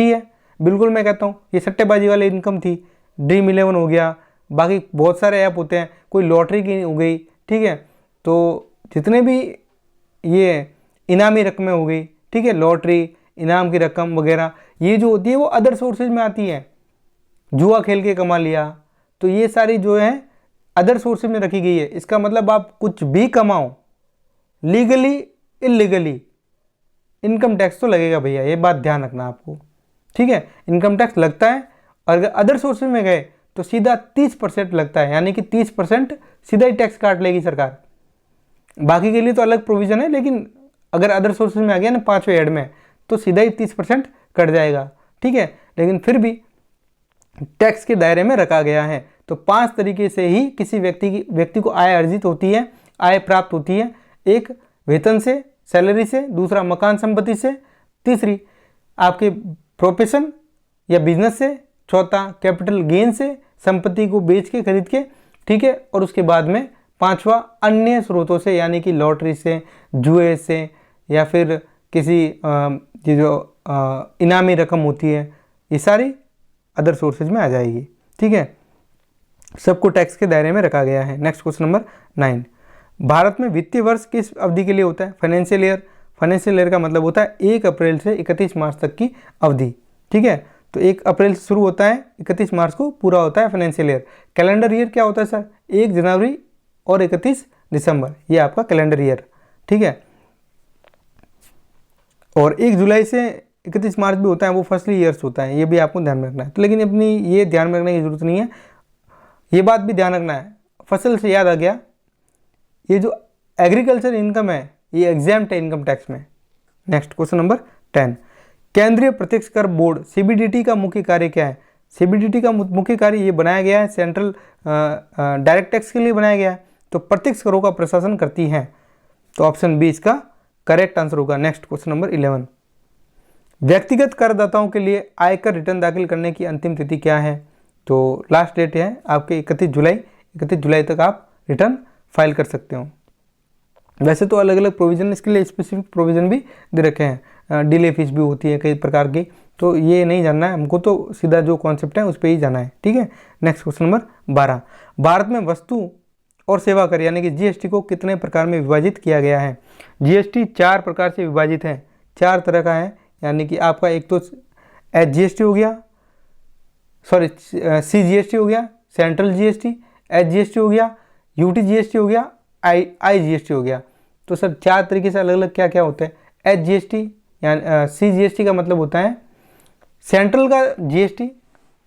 है, बिल्कुल मैं कहता हूँ ये सट्टेबाजी वाली इनकम थी, ड्रीम 11 हो गया, बाकी बहुत सारे ऐप होते हैं, कोई लॉटरी की हो गई, ठीक है। तो जितने भी ये इनामी रकमें हो गई, ठीक है, लॉटरी, इनाम की रकम वगैरह, ये जो होती है वो अदर सोर्सेज में आती है, जुआ खेल के कमा लिया, तो ये सारी जो है अदर सोर्सेज में रखी गई है। इसका मतलब आप कुछ भी कमाओ, लीगली इलीगली, इनकम टैक्स तो लगेगा भैया, ये बात ध्यान रखना आपको, ठीक है, इनकम टैक्स लगता है। और अगर अदर सोर्सेज में गए तो सीधा 30% लगता है, यानी कि 30% सीधा ही टैक्स काट लेगी सरकार। बाकी के लिए तो अलग प्रोविजन है, लेकिन अगर अदर सोर्सेज में आ गया ना 5वें हेड में, तो सीधा ही 30% कट जाएगा। ठीक है, लेकिन फिर भी टैक्स के दायरे में रखा गया है। तो 5 तरीके से ही किसी व्यक्ति को आय अर्जित होती है, आय प्राप्त होती है। एक वेतन से, सैलरी से, दूसरा मकान संपत्ति से, तीसरी आपके प्रोफेशन या बिजनेस से, चौथा कैपिटल गेन से, संपत्ति को बेच के खरीद के। ठीक है, और उसके बाद में 5वां अन्य स्रोतों से, यानी कि लॉटरी से, जुए से, या फिर किसी ये जो इनामी रकम होती है, ये सारी अदर सोर्सेज में आ जाएगी। ठीक है, सबको टैक्स के दायरे में रखा गया है। नेक्स्ट क्वेश्चन नंबर 9, भारत में वित्तीय वर्ष किस अवधि के लिए होता है? Financial year. फाइनेंशियल ईयर का मतलब होता है 1 अप्रैल से 31 मार्च तक की अवधि। ठीक है, तो 1 अप्रैल से शुरू होता है, 31 मार्च को पूरा होता है फाइनेंशियल ईयर। कैलेंडर ईयर क्या होता है सर? 1 जनवरी और 31 दिसंबर, ये आपका कैलेंडर ईयर। ठीक है, और 1 जुलाई से 31 मार्च भी होता है, वो फर्स्ट ईयर्स होता है, ये भी आपको ध्यान में रखना है। तो लेकिन अपनी ये ध्यान में रखने की जरूरत नहीं है, ये बात भी ध्यान रखना है। फसल से याद आ गया, ये जो एग्रीकल्चर इनकम है ये एग्जाम्प्ट है इनकम टैक्स में। नेक्स्ट क्वेश्चन नंबर 10, केंद्रीय प्रत्यक्ष कर बोर्ड सीबीडीटी का मुख्य कार्य क्या है? सीबीडीटी का मुख्य कार्य ये बनाया गया है सेंट्रल डायरेक्ट टैक्स के लिए बनाया गया है, तो प्रत्यक्ष करों का प्रशासन करती है। तो ऑप्शन बी इसका करेक्ट आंसर होगा। नेक्स्ट क्वेश्चन नंबर 11, व्यक्तिगत करदाताओं के लिए आयकर रिटर्न दाखिल करने की अंतिम तिथि क्या है? तो लास्ट डेट है आपके 31 जुलाई। 31 जुलाई तक आप रिटर्न फाइल कर सकते हो। वैसे तो अलग अलग प्रोविजन, इसके लिए स्पेसिफिक प्रोविजन भी दे रखे हैं, डिले फीस भी होती है कई प्रकार की, तो ये नहीं जानना है हमको, तो सीधा जो कॉन्सेप्ट है उस पर ही जाना है। ठीक है, नेक्स्ट क्वेश्चन नंबर 12, भारत में वस्तु और सेवा कर यानी कि जीएसटी को कितने प्रकार में विभाजित किया गया है? जीएसटी 4 प्रकार से विभाजित है, 4 तरह का है, यानी कि आपका एक तो एचजीएसटी हो गया, सॉरी सीजीएसटी हो गया, सेंट्रल जीएसटी, एचजीएसटी हो गया, यूटीजीएसटी हो गया, आईजीएसटी हो गया। तो सर 4 तरीके से अलग अलग क्या क्या होते हैं? एचजीएसटी यानी सीजीएसटी का मतलब होता है सेंट्रल का जीएसटी,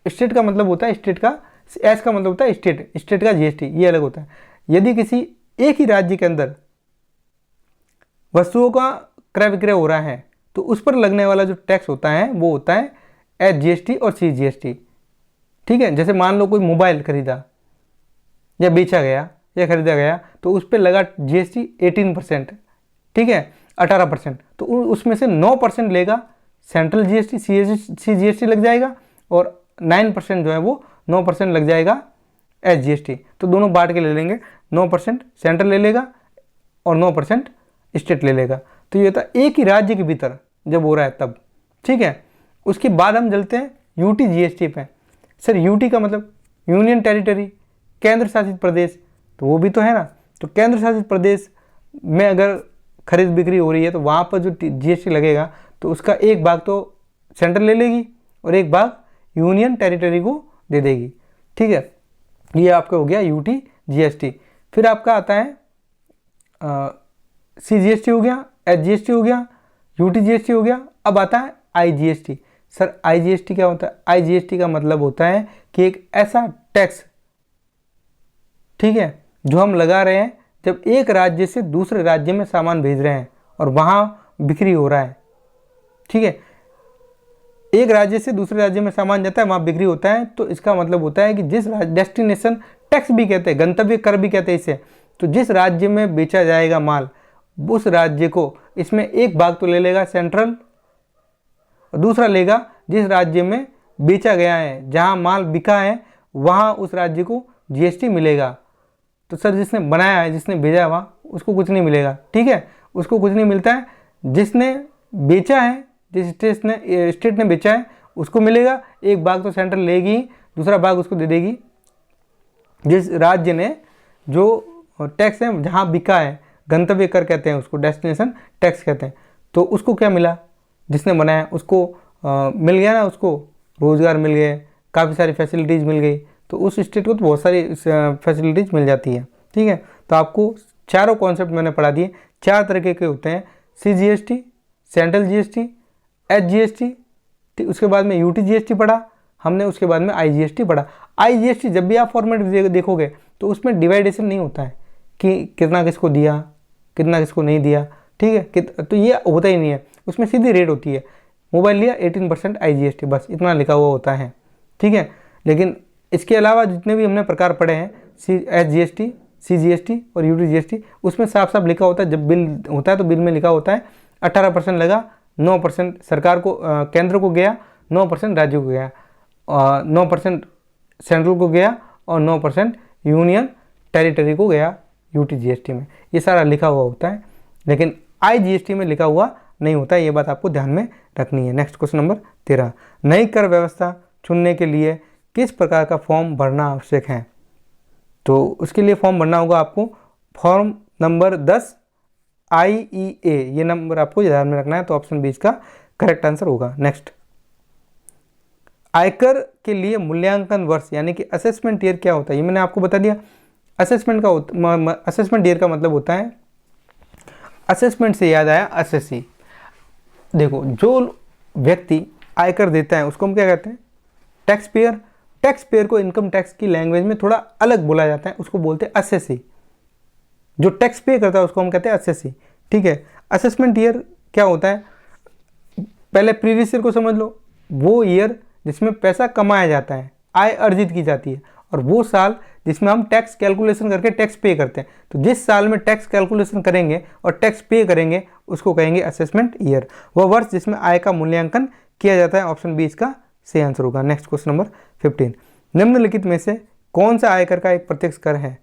स्टेट का मतलब होता है स्टेट का, एस का मतलब होता है स्टेट, स्टेट का जीएसटी, ये अलग होता है। यदि किसी एक ही राज्य के अंदर वस्तुओं का क्रय विक्रय हो रहा है तो उस पर लगने वाला जो टैक्स होता है वो होता है एचजीएसटी और सीजीएसटी। ठीक है, जैसे मान लो कोई मोबाइल खरीदा या बेचा गया या खरीदा गया, तो उस पर लगा जीएसटी 18%, ठीक है 18%, तो उसमें से 9% लेगा सेंट्रल जीएसटी, सीजीएसटी लग जाएगा, और 9% जो है वो 9% लग जाएगा एचजीएसटी। तो दोनों बांट के ले लेंगे, 9% सेंट्रल ले लेगा और 9% स्टेट ले लेगा। तो ये था एक ही राज्य के भीतर जब हो रहा है तब। ठीक है, उसके बाद हम चलते हैं यूटी जीएसटी पे। सर यूटी का मतलब यूनियन टेरिटरी, केंद्र शासित प्रदेश, तो वो भी तो है ना। तो केंद्र शासित प्रदेश में अगर खरीद बिक्री हो रही है तो वहाँ पर जो जीएसटी लगेगा तो उसका एक भाग तो सेंट्रल ले लेगी और एक भाग यूनियन टेरिटरी को दे देगी। ठीक है, ये आपका हो गया यूटी जीएसटी। फिर आपका आता है सीजीएसटी हो गया, एचजीएसटी हो गया, यूटी जीएसटी हो गया। अब आता है आईजीएसटी। सर आईजीएसटी क्या होता है? आईजीएसटी का मतलब होता है कि एक ऐसा टैक्स, ठीक है, जो हम लगा रहे हैं जब एक राज्य से दूसरे राज्य में सामान भेज रहे हैं और वहाँ बिक्री हो रहा है। ठीक है, एक राज्य से दूसरे राज्य में सामान जाता है, वहाँ बिक्री होता है, तो इसका मतलब होता है कि जिस डेस्टिनेशन टैक्स भी कहते हैं, गंतव्य कर भी कहते हैं इसे, तो जिस राज्य में बेचा जाएगा माल उस राज्य को इसमें एक भाग तो ले लेगा सेंट्रल और दूसरा लेगा जिस राज्य में बेचा गया है, जहाँ माल बिका है वहाँ उस राज्य को जीएसटी मिलेगा। तो सर जिसने बनाया है, जिसने भेजा है वहाँ उसको कुछ नहीं मिलेगा। ठीक है, उसको कुछ नहीं मिलता है। जिसने बेचा है, जिस स्टेट ने बेचा है उसको मिलेगा, एक भाग तो सेंट्रल लेगी, दूसरा भाग उसको दे देगी जिस राज्य ने जो टैक्स है जहाँ बिका है, गंतव्य कर कहते हैं उसको, डेस्टिनेशन टैक्स कहते हैं। तो उसको क्या मिला? जिसने बनाया उसको मिल गया ना, उसको रोज़गार मिल गए, काफ़ी सारी फैसिलिटीज़ मिल गई, तो उस स्टेट को तो बहुत सारी फैसिलिटीज़ मिल जाती है। ठीक है, तो आपको चारों कॉन्सेप्ट मैंने पढ़ा दिए। 4 तरीके के होते हैं, सीजीएसटी, सेंट्रल जीएसटी, एचजीएसटी, ठीक, उसके बाद में UT-GST पढ़ा हमने, उसके बाद में IGST पढ़ा। IGST जब भी आप फॉर्मेट देखोगे तो उसमें डिवाइडेशन नहीं होता है कि कितना किसको दिया, कितना किसको नहीं दिया, ठीक है, तो ये होता ही नहीं है, उसमें सीधी रेट होती है, मोबाइल लिया 18% IGST, बस इतना लिखा हुआ होता है, ठीक है। लेकिन इसके अलावा जितने भी हमने प्रकार पढ़े हैं, SGST, CGST और UT-GST, उसमें साफ साफ लिखा होता है, जब बिल होता है तो बिल में लिखा होता है 18% लगा, 9% सरकार को केंद्र को गया, 9% राज्य को गया, 9% सेंट्रल को गया और 9% यूनियन टेरिटरी को गया UT-GST में। ये सारा लिखा हुआ होता है, लेकिन IGST में लिखा हुआ नहीं होता है, ये बात आपको ध्यान में रखनी है। नेक्स्ट क्वेश्चन नंबर 13, नई कर व्यवस्था चुनने के लिए किस प्रकार का फॉर्म भरना आवश्यक है? तो उसके लिए फॉर्म भरना होगा आपको फॉर्म नंबर 10 IEA, ये नंबर आपको ध्यान में रखना है, तो ऑप्शन 20 का करेक्ट आंसर होगा। नेक्स्ट, आयकर के लिए मूल्यांकन वर्ष यानी कि असेसमेंट ईयर क्या होता है? ये मैंने आपको बता दिया। असेसमेंट ईयर का मतलब होता है, असेसमेंट से याद आया असेसी। देखो, जो व्यक्ति आयकर देता है उसको हम क्या कहते हैं? Tax payer. टैक्स पेयर को इनकम टैक्स की लैंग्वेज में थोड़ा अलग बोला जाता है, उसको बोलते हैं असेसी। जो टैक्स पे करता है उसको हम कहते हैं असेसी, ठीक है। असेसमेंट ईयर क्या होता है? पहले प्रीवियस ईयर को समझ लो, वो ईयर जिसमें पैसा कमाया जाता है, आय अर्जित की जाती है, और वो साल जिसमें हम टैक्स कैलकुलेशन करके टैक्स पे करते हैं। तो जिस साल में टैक्स कैलकुलेशन करेंगे और टैक्स पे करेंगे उसको कहेंगे असेसमेंट ईयर। वह वर्ष जिसमें आय का मूल्यांकन किया जाता है। ऑप्शन बी इसका सही आंसर होगा। नेक्स्ट क्वेश्चन नंबर 15, निम्नलिखित में से कौन सा आयकर का एक प्रत्यक्ष कर है?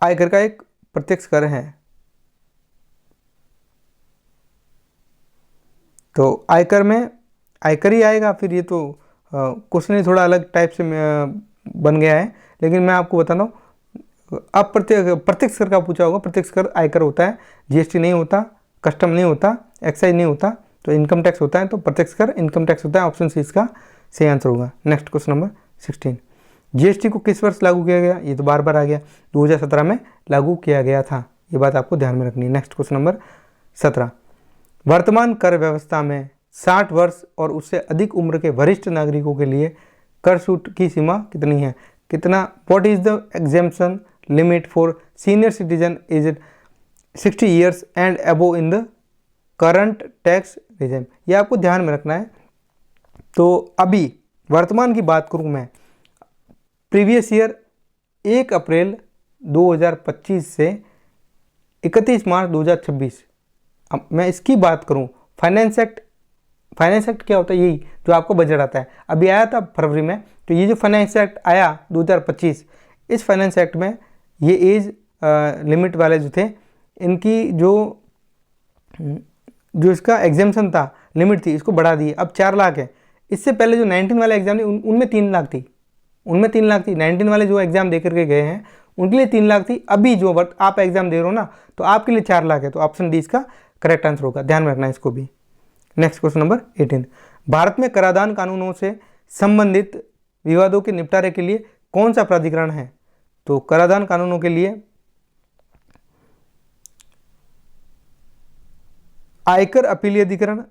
आयकर का एक प्रत्यक्ष कर है, तो आयकर में आयकर ही आएगा फिर। ये तो क्वेश्चन ही थोड़ा अलग टाइप से बन गया है, लेकिन मैं आपको बताता हूँ। अब प्रत्यक्ष कर का पूछा होगा, प्रत्यक्ष कर आयकर होता है, GST नहीं होता, कस्टम नहीं होता, एक्साइज नहीं होता, तो इनकम टैक्स होता है, तो प्रत्यक्ष कर इनकम टैक्स होता है। ऑप्शन सी इसका सही आंसर होगा। नेक्स्ट क्वेश्चन नंबर 16, GST को किस वर्ष लागू किया गया? ये तो बार बार आ गया, 2017 में लागू किया गया था, ये बात आपको ध्यान में रखनी है। नेक्स्ट क्वेश्चन नंबर 17, वर्तमान कर व्यवस्था में 60 वर्ष और उससे अधिक उम्र के वरिष्ठ नागरिकों के लिए कर छूट की सीमा कितनी है? कितना? What is the exemption limit for senior citizen as 60 years and above in the current tax regime? ये आपको ध्यान में रखना है। तो अभी वर्तमान की बात करूं मैं, प्रीवियस ईयर 1 अप्रैल 2025 से 31 मार्च 2026, अब मैं इसकी बात करूं, फाइनेंस एक्ट क्या होता है? यही जो आपको बजट आता है, अभी आया था फरवरी में, तो ये जो फाइनेंस एक्ट आया 2025, इस फाइनेंस एक्ट में ये एज लिमिट वाले जो थे, इनकी जो इसका एग्जाम्पशन था, लिमिट थी, इसको बढ़ा दी, अब 4 लाख है। इससे पहले जो 19 वाले एग्जाम थे उनमें 3 लाख थी, 19 वाले जो एग्जाम दे करके गए हैं उनके लिए 3 लाख थी। अभी जो आप एग्जाम दे रहे हो ना, तो आपके लिए 4 लाख है, तो ऑप्शन डी इसका करेक्ट आंसर होगा, ध्यान में रखना है इसको भी। नेक्स्ट क्वेश्चन नंबर 18, भारत में कराधान कानूनों से संबंधित विवादों के निपटारे के लिए कौन सा प्राधिकरण है? तो कराधान कानूनों के लिए आयकर अपीलीय अधिकरण,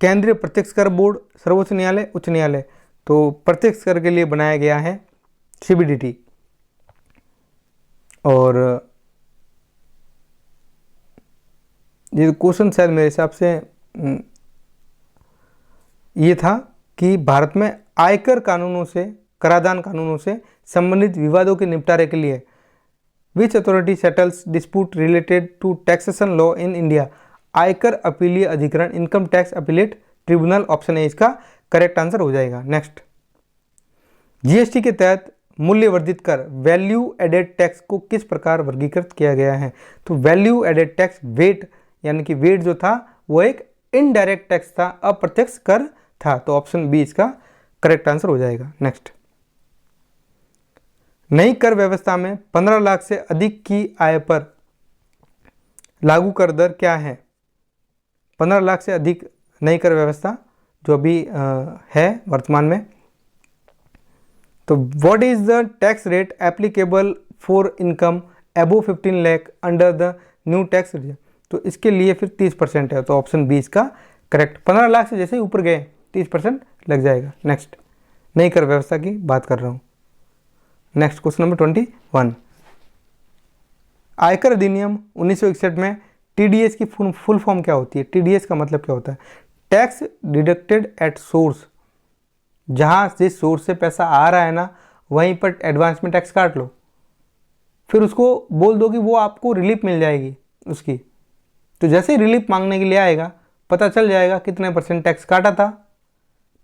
केंद्रीय प्रत्यक्ष कर बोर्ड, सर्वोच्च न्यायालय, उच्च न्यायालय। तो प्रत्यक्ष कर के लिए बनाया गया है CBDT। और ये क्वेश्चन शायद मेरे हिसाब से ये था कि भारत में आयकर कानूनों से, कराधान कानूनों से संबंधित विवादों के निपटारे के लिए which authority settles dispute related to taxation law in India? आयकर अपीलीय अधिकरण, income tax appellate tribunal. Option A इसका करेक्ट आंसर हो जाएगा। नेक्स्ट, GST के तहत मूल्य वर्धित कर, वैल्यू एडेड टैक्स को किस प्रकार वर्गीकृत किया गया है? तो वैल्यू एडेड टैक्स, वेट यानी कि वेट जो था वो एक इनडायरेक्ट टैक्स था, अप्रत्यक्ष कर था, तो ऑप्शन बी इसका करेक्ट आंसर हो जाएगा। नेक्स्ट, नई कर व्यवस्था में 15 लाख से अधिक की आय पर लागू कर दर क्या है? 15 लाख से अधिक नई कर व्यवस्था जो अभी है वर्तमान में, तो what is the tax rate applicable for income above 15 lakh under the new tax regime? तो इसके लिए फिर 30% है, तो ऑप्शन बी इसका करेक्ट। 15 लाख से जैसे ही ऊपर गए 30% लग जाएगा। नेक्स्ट, नई कर व्यवस्था की बात कर रहा हूँ। नेक्स्ट क्वेश्चन नंबर 21, आयकर अधिनियम 1961 में टीडीएस की फुल फॉर्म क्या होती है? टीडीएस का मतलब क्या होता है? Tax deducted at source. जहाँ जिस सोर्स से पैसा आ रहा है ना, वहीं पर एडवांस में टैक्स काट लो, फिर उसको बोल दो कि वो आपको रिलीफ मिल जाएगी उसकी। तो जैसे ही रिलीफ मांगने के लिए आएगा, पता चल जाएगा कितने % टैक्स काटा था,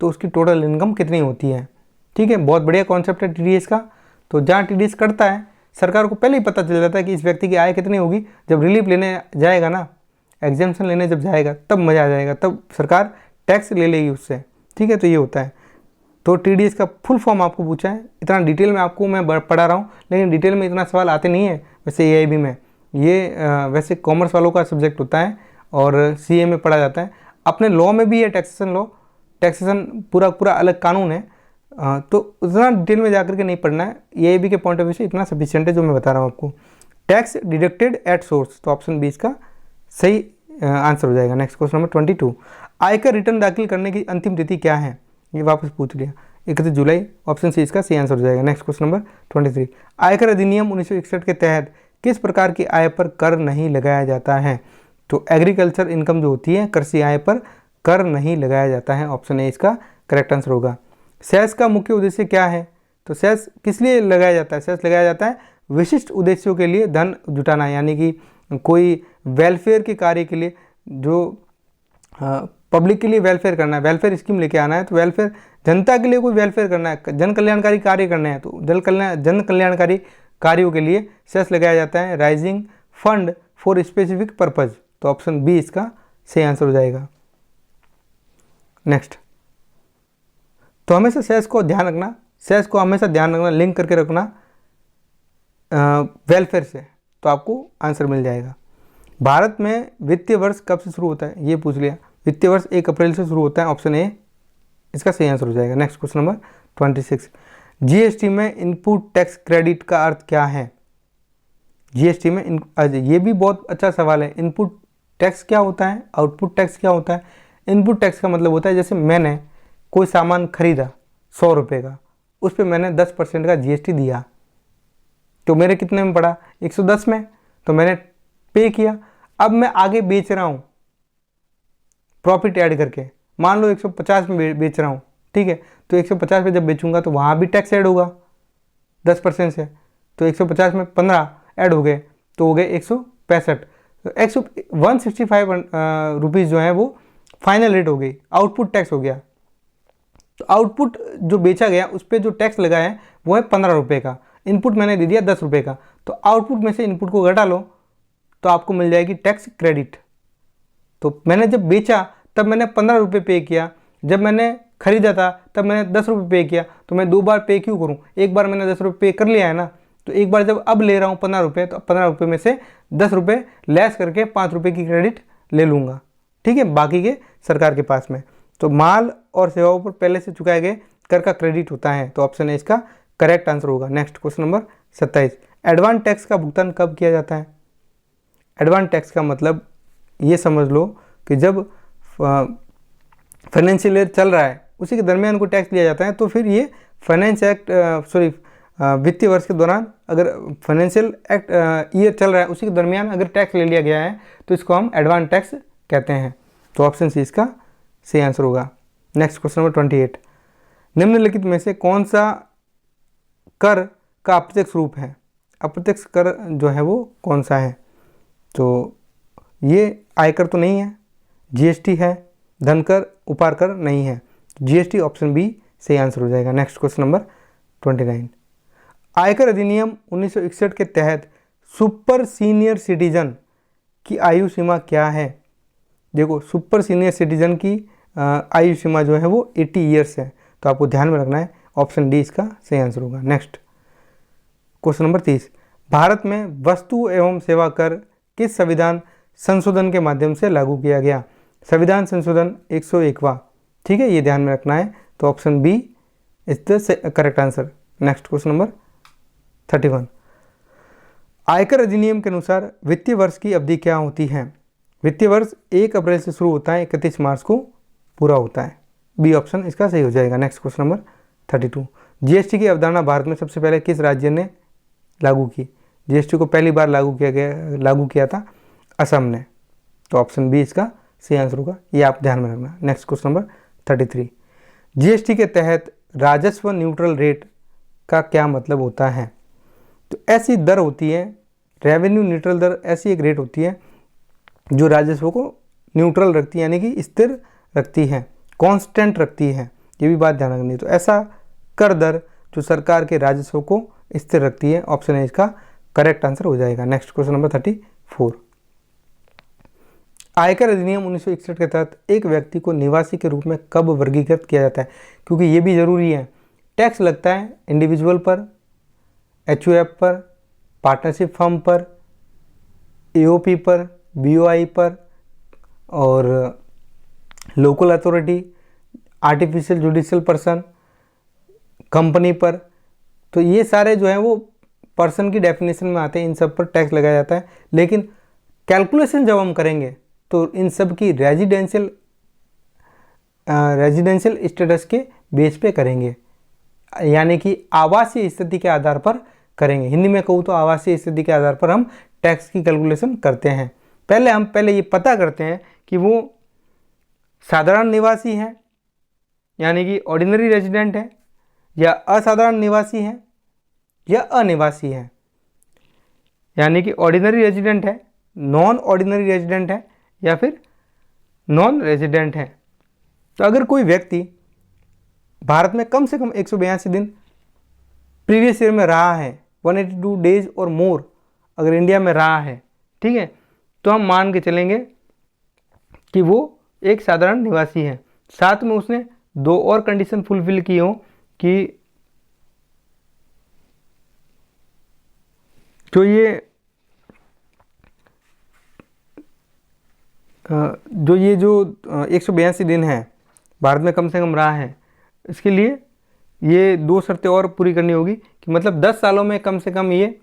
तो उसकी टोटल इनकम कितनी होती है। ठीक है, बहुत बढ़िया कॉन्सेप्ट है टीडीएस का। तो जहाँ टीडीएस कटता है, सरकार को पहले ही पता चल जाता है कि इस व्यक्ति की आय कितनी होगी। जब रिलीफ लेने जाएगा ना, एग्जाम्पशन लेने जब जाएगा, तब मज़ा आ जाएगा, तब सरकार टैक्स ले लेगी उससे। ठीक है, तो ये होता है। तो टीडीएस का फुल फॉर्म आपको पूछा है, इतना डिटेल में आपको मैं पढ़ा रहा हूँ, लेकिन डिटेल में इतना सवाल आते नहीं है वैसे एआईबी में। ये वैसे कॉमर्स वालों का सब्जेक्ट होता है और सीए में पढ़ा जाता है। अपने लॉ में भी है टैक्सेशन लॉ, टैक्सेशन पूरा अलग कानून है। तो उतना डिटेल में जाकर के नहीं पढ़ना है, एआईबी के पॉइंट ऑफ व्यू से इतना सफिशिएंट है जो मैं बता रहा हूँ आपको। टैक्स डिडक्टेड एट सोर्स, तो ऑप्शन बी इसका सही आंसर हो जाएगा। नेक्स्ट क्वेश्चन नंबर 22, आयकर रिटर्न दाखिल करने की अंतिम तिथि क्या है? ये वापस पूछ लिया, 31 जुलाई, ऑप्शन सी इसका सही आंसर हो जाएगा। नेक्स्ट क्वेश्चन नंबर 23, आयकर अधिनियम 1961 के तहत किस प्रकार की आय पर कर नहीं लगाया जाता है? तो एग्रीकल्चर इनकम जो होती है, कृषि आय पर कर नहीं लगाया जाता है, ऑप्शन ए इसका करेक्ट आंसर होगा। सेस का मुख्य उद्देश्य क्या है? तो सेस किस लिए लगाया जाता है? सेस लगाया जाता है विशिष्ट उद्देश्यों के लिए धन जुटाना, यानी कि कोई वेलफेयर के कार्य के लिए, जो पब्लिक के लिए वेलफेयर करना है, वेलफेयर स्कीम लेके आना है, तो वेलफेयर जनता के लिए कोई वेलफेयर करना है, जन कल्याणकारी कार्य करने हैं, तो जन कल्याणकारी कार्यों के लिए सेस लगाया जाता है। Rising fund for specific purpose, तो ऑप्शन बी इसका सही आंसर हो जाएगा। नेक्स्ट, तो हमेशा सेस को ध्यान रखना, सेस को हमेशा ध्यान रखना, लिंक करके रखना वेलफेयर से, तो आपको आंसर मिल जाएगा। भारत में वित्तीय वर्ष कब से शुरू होता है? ये पूछ लिया। वित्तीय वर्ष 1 अप्रैल से शुरू होता है, ऑप्शन ए इसका सही आंसर हो जाएगा। नेक्स्ट क्वेश्चन नंबर 26, जीएसटी में इनपुट टैक्स क्रेडिट का अर्थ क्या है? जीएसटी में ये भी बहुत अच्छा सवाल है। इनपुट टैक्स क्या होता है, आउटपुट टैक्स क्या होता है? इनपुट टैक्स का मतलब होता है जैसे मैंने कोई सामान खरीदा 100 रुपये का, उस पर मैंने 10% का जीएसटी दिया, तो मेरे कितने में पड़ा? 110 में, तो मैंने पे किया। अब मैं आगे बेच रहा हूँ प्रॉफिट ऐड करके, मान लो 150 में बेच रहा हूँ, ठीक है, तो 150 पे जब बेचूंगा तो वहाँ भी टैक्स ऐड होगा 10% से, तो 150 में 15 ऐड हो गए, तो हो गए 165। तो 165 रुपीज़ जो है वो फाइनल रेट हो गई, आउटपुट टैक्स हो गया। तो आउटपुट जो बेचा गया उस पर जो टैक्स लगा है वो है 15 रुपये का, इनपुट मैंने दे दिया 10 रुपये का, तो आउटपुट में से इनपुट को घटा लो तो आपको मिल जाएगी टैक्स क्रेडिट। तो मैंने जब बेचा तब मैंने 15 रुपये पे किया, जब मैंने खरीदा था तब मैंने 10 रुपये पे किया, तो मैं 2 बार पे क्यों करूं? एक बार मैंने 10 रुपये पे कर लिया है ना, तो एक बार जब अब ले रहा हूं 15 रुपये, तो 15 रुपये में से 10 रुपये लेस करके 5 रुपये की क्रेडिट ले लूँगा, ठीक है, बाकी के सरकार के पास में। तो माल और सेवाओं पर पहले से चुकाए गए कर का क्रेडिट होता है, तो ऑप्शन है इसका करेक्ट आंसर होगा। Next question number 27, advance tax का भुगतान कब किया जाता है? एडवांस टैक्स का मतलब ये समझ लो कि जब फाइनेंशियल ईयर चल रहा है उसी के दरमियान को टैक्स लिया जाता है, तो फिर ये वित्तीय वर्ष के दौरान अगर फाइनेंशियल ईयर चल रहा है उसी के दरमियान अगर टैक्स ले लिया गया है तो इसको हम एडवांस टैक्स कहते हैं, तो ऑप्शन सी इसका सही आंसर होगा। नेक्स्ट क्वेश्चन नंबर 28, निम्नलिखित में से कौन सा कर का अप्रत्यक्ष रूप है? अप्रत्यक्ष कर जो है वो कौन सा है? तो ये आयकर तो नहीं है, जीएसटी है, धनकर, उपार कर नहीं है, जीएसटी ऑप्शन बी सही आंसर हो जाएगा। नेक्स्ट क्वेश्चन नंबर 29, आयकर अधिनियम 1961 के तहत सुपर सीनियर सिटीजन की आयु सीमा क्या है? देखो, सुपर सीनियर सिटीजन की आयु सीमा जो है वो 80 ईयर्स है, तो आपको ध्यान में रखना है, ऑप्शन डी इसका सही आंसर होगा। नेक्स्ट क्वेश्चन नंबर 30, भारत में वस्तु एवं सेवा कर किस संविधान संशोधन के माध्यम से लागू किया गया? संविधान संशोधन 101वां, ठीक है, ये ध्यान में रखना है, तो option B is the correct answer. Next question number 31, आयकर अधिनियम के अनुसार वित्तीय वर्ष की अवधि क्या होती है? वित्तीय वर्ष 1 अप्रैल से शुरू होता है, 31 मार्च को पूरा होता है। बी ऑप्शन इसका सही हो जाएगा। नेक्स्ट क्वेश्चन नंबर 32, जीएसटी की अवधारणा भारत में सबसे पहले किस राज्य ने लागू की? जीएसटी को पहली बार लागू किया था असम ने, तो ऑप्शन बी इसका सही आंसर होगा, ये आप ध्यान में रखना। नेक्स्ट क्वेश्चन नंबर 33, जीएसटी के तहत राजस्व न्यूट्रल रेट का क्या मतलब होता है? तो ऐसी दर होती है, रेवेन्यू न्यूट्रल दर ऐसी एक रेट होती है जो राजस्व को न्यूट्रल रखती है, यानी कि स्थिर रखती है, कांस्टेंट रखती है, ये भी बात ध्यान रखनी है। तो ऐसा कर दर जो सरकार के राजस्व को स्थिर रखती है, ऑप्शन ए इसका करेक्ट आंसर हो जाएगा। नेक्स्ट क्वेश्चन नंबर 34, आयकर अधिनियम 1961 के तहत एक व्यक्ति को निवासी के रूप में कब वर्गीकृत किया जाता है? क्योंकि ये भी ज़रूरी है। टैक्स लगता है इंडिविजुअल पर, एचयूएफ पर, पार्टनरशिप फर्म पर, एओपी पर, बीओआई पर और local authority, artificial judicial person, company पर। तो ये सारे जो हैं वो पर्सन की डेफिनेशन में आते हैं, इन सब पर टैक्स लगाया जाता है। लेकिन कैलकुलेशन जब हम करेंगे तो इन सब की रेजिडेंशियल स्टेटस के बेस पे करेंगे, यानी कि आवासीय स्थिति के आधार पर करेंगे। हिंदी में कहूँ तो आवासीय स्थिति के आधार पर हम टैक्स की कैलकुलेशन करते हैं। पहले ये पता करते हैं कि वो साधारण निवासी है, यानी कि ऑर्डिनरी रेजिडेंट है, या असाधारण निवासी है, या अनिवासी है, यानी कि ऑर्डिनरी रेजिडेंट है, नॉन ऑर्डिनरी रेजिडेंट है, या फिर नॉन रेजिडेंट है। तो अगर कोई व्यक्ति भारत में कम से कम 182 दिन प्रीवियस ईयर में रहा है, 182 डेज और मोर अगर इंडिया में रहा है, ठीक है, तो हम मान के चलेंगे कि वो एक साधारण निवासी है। साथ में उसने 2 और कंडीशन फुलफिल की हो कि जो ये 182 दिन है भारत में कम से कम रहा है, इसके लिए ये 2 शर्तें और पूरी करनी होगी कि मतलब 10 सालों में कम से कम ये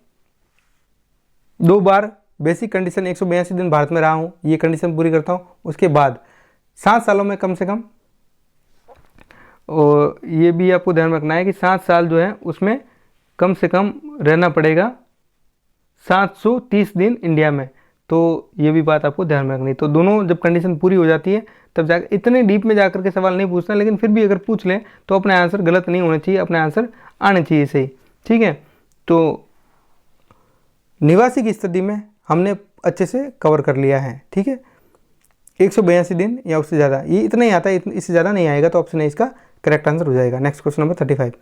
2 बार बेसिक कंडीशन 182 दिन भारत में रहा हूँ, ये कंडीशन पूरी करता हूँ। उसके बाद 7 सालों में कम से कम, और ये भी आपको ध्यान रखना है कि 7 साल जो है उसमें कम से कम रहना पड़ेगा 730 दिन इंडिया में। तो ये भी बात आपको ध्यान में रखनी है। तो दोनों जब कंडीशन पूरी हो जाती है तब जाकर, इतने डीप में जाकर के सवाल नहीं पूछना, लेकिन फिर भी अगर पूछ लें तो अपने आंसर गलत नहीं होने चाहिए, अपने आंसर आने चाहिए सही, ठीक है। तो निवासी की स्थिति में हमने अच्छे से कवर कर लिया है, ठीक है। 182 दिन या उससे ज़्यादा, ये इतना ही आता है, इससे ज़्यादा नहीं आएगा, तो ऑप्शन है इसका करेक्ट आंसर हो जाएगा। नेक्स्ट क्वेश्चन नंबर 35,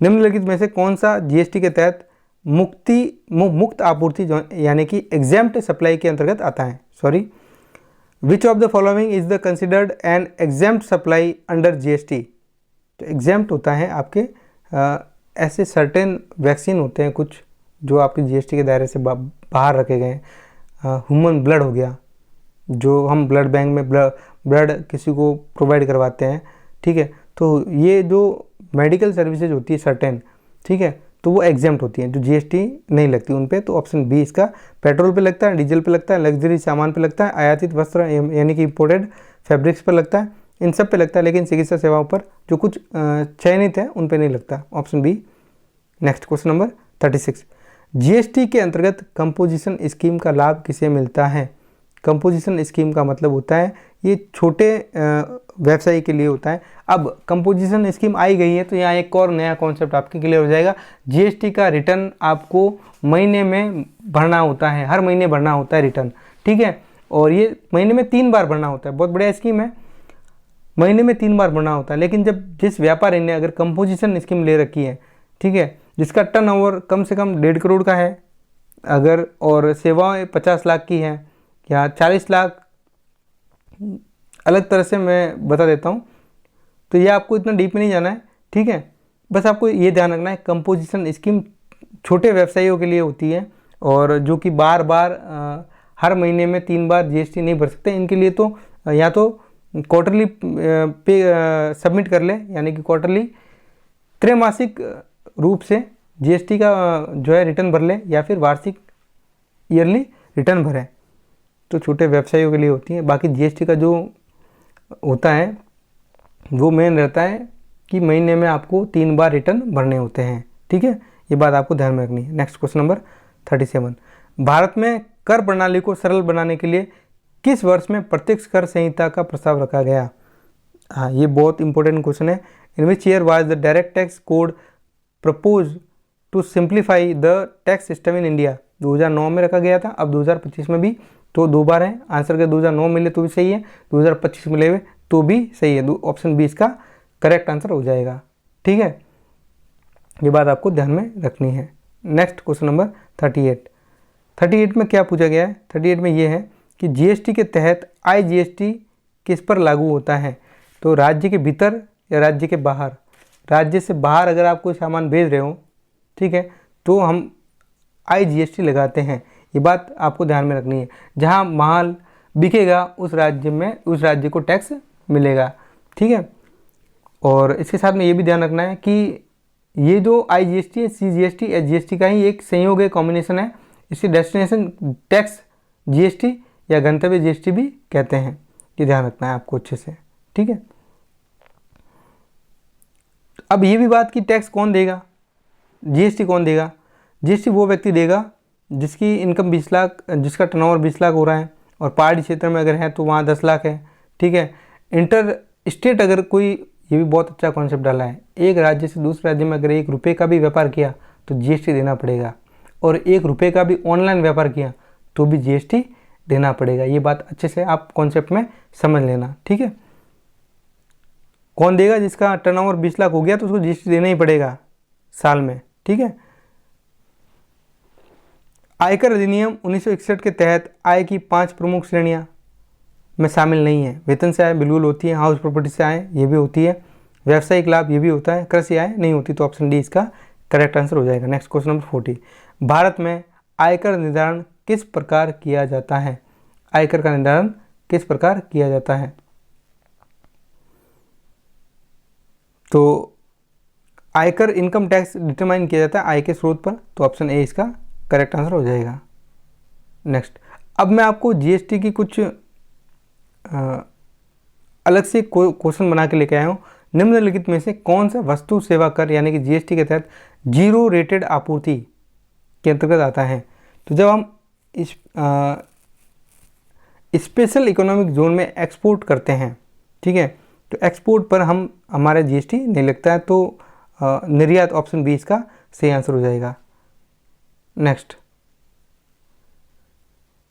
निम्नलिखित में से कौन सा जीएसटी के तहत मुक्त आपूर्ति यानी कि एग्जेम्प्ट सप्लाई के अंतर्गत आता है? Which of the following is the considered an exempt supply under GST? तो एग्जेम्प्ट होता है आपके ऐसे सर्टेन वैक्सीन होते हैं कुछ जो आपके जीएसटी के दायरे से बाहर रखे गए हैं। ह्यूमन ब्लड हो गया, जो हम ब्लड बैंक में ब्लड किसी को प्रोवाइड करवाते हैं, ठीक है। तो ये जो मेडिकल सर्विसेज होती है सर्टेन, ठीक है, तो वो एग्जेम्प्ट होती हैं, जो जीएसटी नहीं लगती उन पे। तो ऑप्शन बी इसका पेट्रोल पे लगता है, डीजल पे लगता है, लग्जरी सामान पे लगता है, आयातित वस्त्र यानी कि इंपोर्टेड फैब्रिक्स पर लगता है, इन सब पे लगता है, लेकिन चिकित्सा सेवाओं पर जो कुछ चयनित है उन पे नहीं लगता। Option B. Next question number 36, GST के अंतर्गत कंपोजिशन स्कीम का लाभ किसे मिलता है? कंपोजिशन स्कीम का मतलब होता है ये छोटे व्यवसायी के लिए होता है। अब कंपोजिशन स्कीम आई गई है तो यहाँ एक और नया कॉन्सेप्ट आपके क्लियर हो जाएगा। जीएसटी का रिटर्न आपको महीने में भरना होता है, हर महीने भरना होता है रिटर्न, ठीक है। और ये महीने में 3 बार भरना होता है, बहुत बढ़िया स्कीम है, महीने में 3 बार भरना होता है। लेकिन जब जिस व्यापारी ने अगर कंपोजिशन स्कीम ले रखी है, ठीक है, जिसका टर्नओवर कम से कम 1.5 करोड़ का है अगर, और सेवाएं 50 लाख की है या 40 लाख, अलग तरह से मैं बता देता हूँ, तो ये आपको इतना डीप में नहीं जाना है, ठीक है। बस आपको ये ध्यान रखना है कंपोजिशन स्कीम छोटे व्यवसायियों के लिए होती है, और जो कि बार बार हर महीने में 3 बार जीएसटी नहीं भर सकते। इनके लिए तो या तो क्वार्टरली पे सबमिट कर ले, यानी कि क्वार्टरली त्रैमासिक रूप से जीएसटी का जो है रिटर्न भर ले, या फिर वार्षिक ईयरली रिटर्न भरें। तो छोटे व्यवसायियों के लिए होती हैं। बाकी जीएसटी का जो होता है वो मेन रहता है कि महीने में आपको 3 बार रिटर्न भरने होते हैं। ठीक है, ये बात आपको ध्यान में रखनी है। नेक्स्ट क्वेश्चन नंबर 37, भारत में कर प्रणाली को सरल बनाने के लिए किस वर्ष में प्रत्यक्ष कर संहिता का प्रस्ताव रखा गया? हाँ, ये बहुत इंपॉर्टेंट क्वेश्चन है। In which year was the direct tax code propose to simplify the tax system in India? 2009 में रखा गया था, अब 2025 में भी, तो 2 बार है आंसर के। 2009 मिले तो भी सही है, 2025 मिले हुए तो भी सही है। ऑप्शन बी इसका करेक्ट आंसर हो जाएगा। ठीक है, ये बात आपको ध्यान में रखनी है। नेक्स्ट क्वेश्चन नंबर 38 में क्या पूछा गया है? 38 में ये है कि जीएसटी के तहत आईजीएसटी किस पर लागू होता है? तो राज्य के भीतर या राज्य के बाहर? राज्य से बाहर अगर आप कोई सामान भेज रहे हो, ठीक है, तो हम आईजीएसटी लगाते हैं। ये बात आपको ध्यान में रखनी है। जहाँ माल बिकेगा उस राज्य में उस राज्य को टैक्स मिलेगा। ठीक है, और इसके साथ में ये भी ध्यान रखना है कि ये जो आईजीएसटी है, सीजीएसटी, एसजीएसटी का ही एक संयोग है, कॉम्बिनेशन है। इसे डेस्टिनेशन टैक्स जीएसटी या गंतव्य जीएसटी भी कहते हैं। ये ध्यान रखना है आपको अच्छे से। ठीक है, अब ये भी बात कि टैक्स कौन देगा, जीएसटी कौन देगा? जीएसटी वो व्यक्ति देगा जिसकी इनकम 20 लाख, जिसका टर्नओवर 20 लाख हो रहा है, और पहाड़ी क्षेत्र में अगर है तो वहाँ 10 लाख है। ठीक है, इंटर स्टेट अगर कोई, ये भी बहुत अच्छा कॉन्सेप्ट डाला है, एक राज्य से दूसरे राज्य में अगर 1 रुपये का भी व्यापार किया तो जीएसटी देना पड़ेगा, और 1 रुपये का भी ऑनलाइन व्यापार किया तो भी जीएसटी देना पड़ेगा। ये बात अच्छे से आप कॉन्सेप्ट में समझ लेना। ठीक है, कौन देगा? जिसका टर्नओवर 20 लाख हो गया तो उसको जीएसटी देना ही पड़ेगा साल में। ठीक है, आयकर अधिनियम 1961 के तहत आय की 5 प्रमुख श्रेणियां में शामिल नहीं है। वेतन से आय बिल्कुल होती है, हाउस प्रॉपर्टी से आय ये भी होती है, व्यावसायिक लाभ ये भी होता है, कृषि आय नहीं होती। तो ऑप्शन डी इसका करेक्ट आंसर हो जाएगा। नेक्स्ट क्वेश्चन नंबर 40, भारत में आयकर निर्धारण किस प्रकार किया जाता है? आयकर का निर्धारण किस प्रकार किया जाता है? तो आयकर इनकम टैक्स डिटरमाइन किया जाता है आय के स्रोत पर। तो ऑप्शन ए इसका करेक्ट आंसर हो जाएगा। नेक्स्ट, अब मैं आपको जीएसटी की कुछ अलग से क्वेश्चन बना के लेके आया हूँ। निम्नलिखित में से कौन सा वस्तु सेवा कर यानी कि जीएसटी के तहत 0 रेटेड आपूर्ति के अंतर्गत आता है? तो जब हम इस स्पेशल इकोनॉमिक जोन में एक्सपोर्ट करते हैं, ठीक है, तो एक्सपोर्ट पर हम हमारा जीएसटी नहीं लगता है। तो निर्यात, ऑप्शन बी इसका सही आंसर हो जाएगा। नेक्स्ट,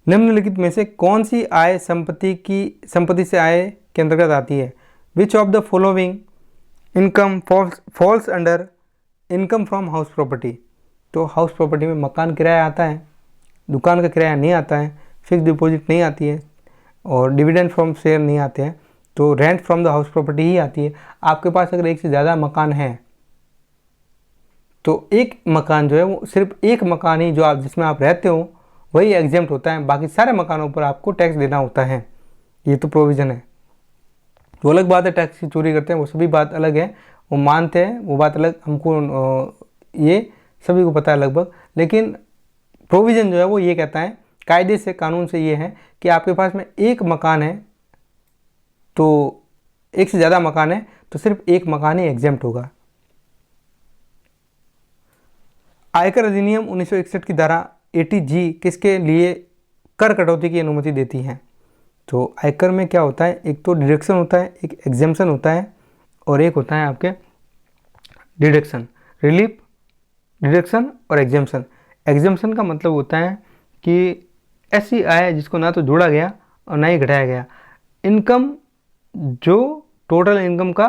निम्नलिखित में से कौन सी आय संपत्ति से आय के अंतर्गत आती है? Which of the following income falls under income from house property? तो हाउस प्रॉपर्टी में मकान किराया आता है, दुकान का किराया नहीं आता है, फिक्स डिपॉजिट नहीं आती है, और डिविडेंड फ्रॉम शेयर नहीं आते हैं। तो rent from the house property ही आती है। आपके पास अगर एक से ज़्यादा मकान है तो एक मकान जो है वो सिर्फ एक मकान ही जो आप जिसमें आप रहते हो वही एग्जेम्प्ट होता है, बाकी सारे मकानों पर आपको टैक्स देना होता है। ये तो प्रोविज़न है। वो अलग बात है, टैक्स की चोरी करते हैं वो सभी बात अलग है, वो मानते हैं वो बात अलग, हमको ये सभी को पता है लगभग। लेकिन प्रोविज़न जो है वो ये कहता है, कायदे से, कानून से ये है कि आपके पास में एक मकान है तो एक से ज़्यादा मकान है तो सिर्फ एक मकान ही एग्जेम्प्ट होगा। आयकर अधिनियम 1961 की धारा 80G किसके लिए कर कटौती की अनुमति देती है? तो आयकर में क्या होता है, एक तो डिडक्शन होता है, एक एग्जेम्पशन होता है, और एक होता है आपके डिडक्शन, रिलीफ, डिडक्शन और एग्जेम्पशन। एग्जेम्पशन का मतलब होता है कि ऐसी आय जिसको ना तो जोड़ा गया और ना ही घटाया गया, इनकम जो टोटल इनकम का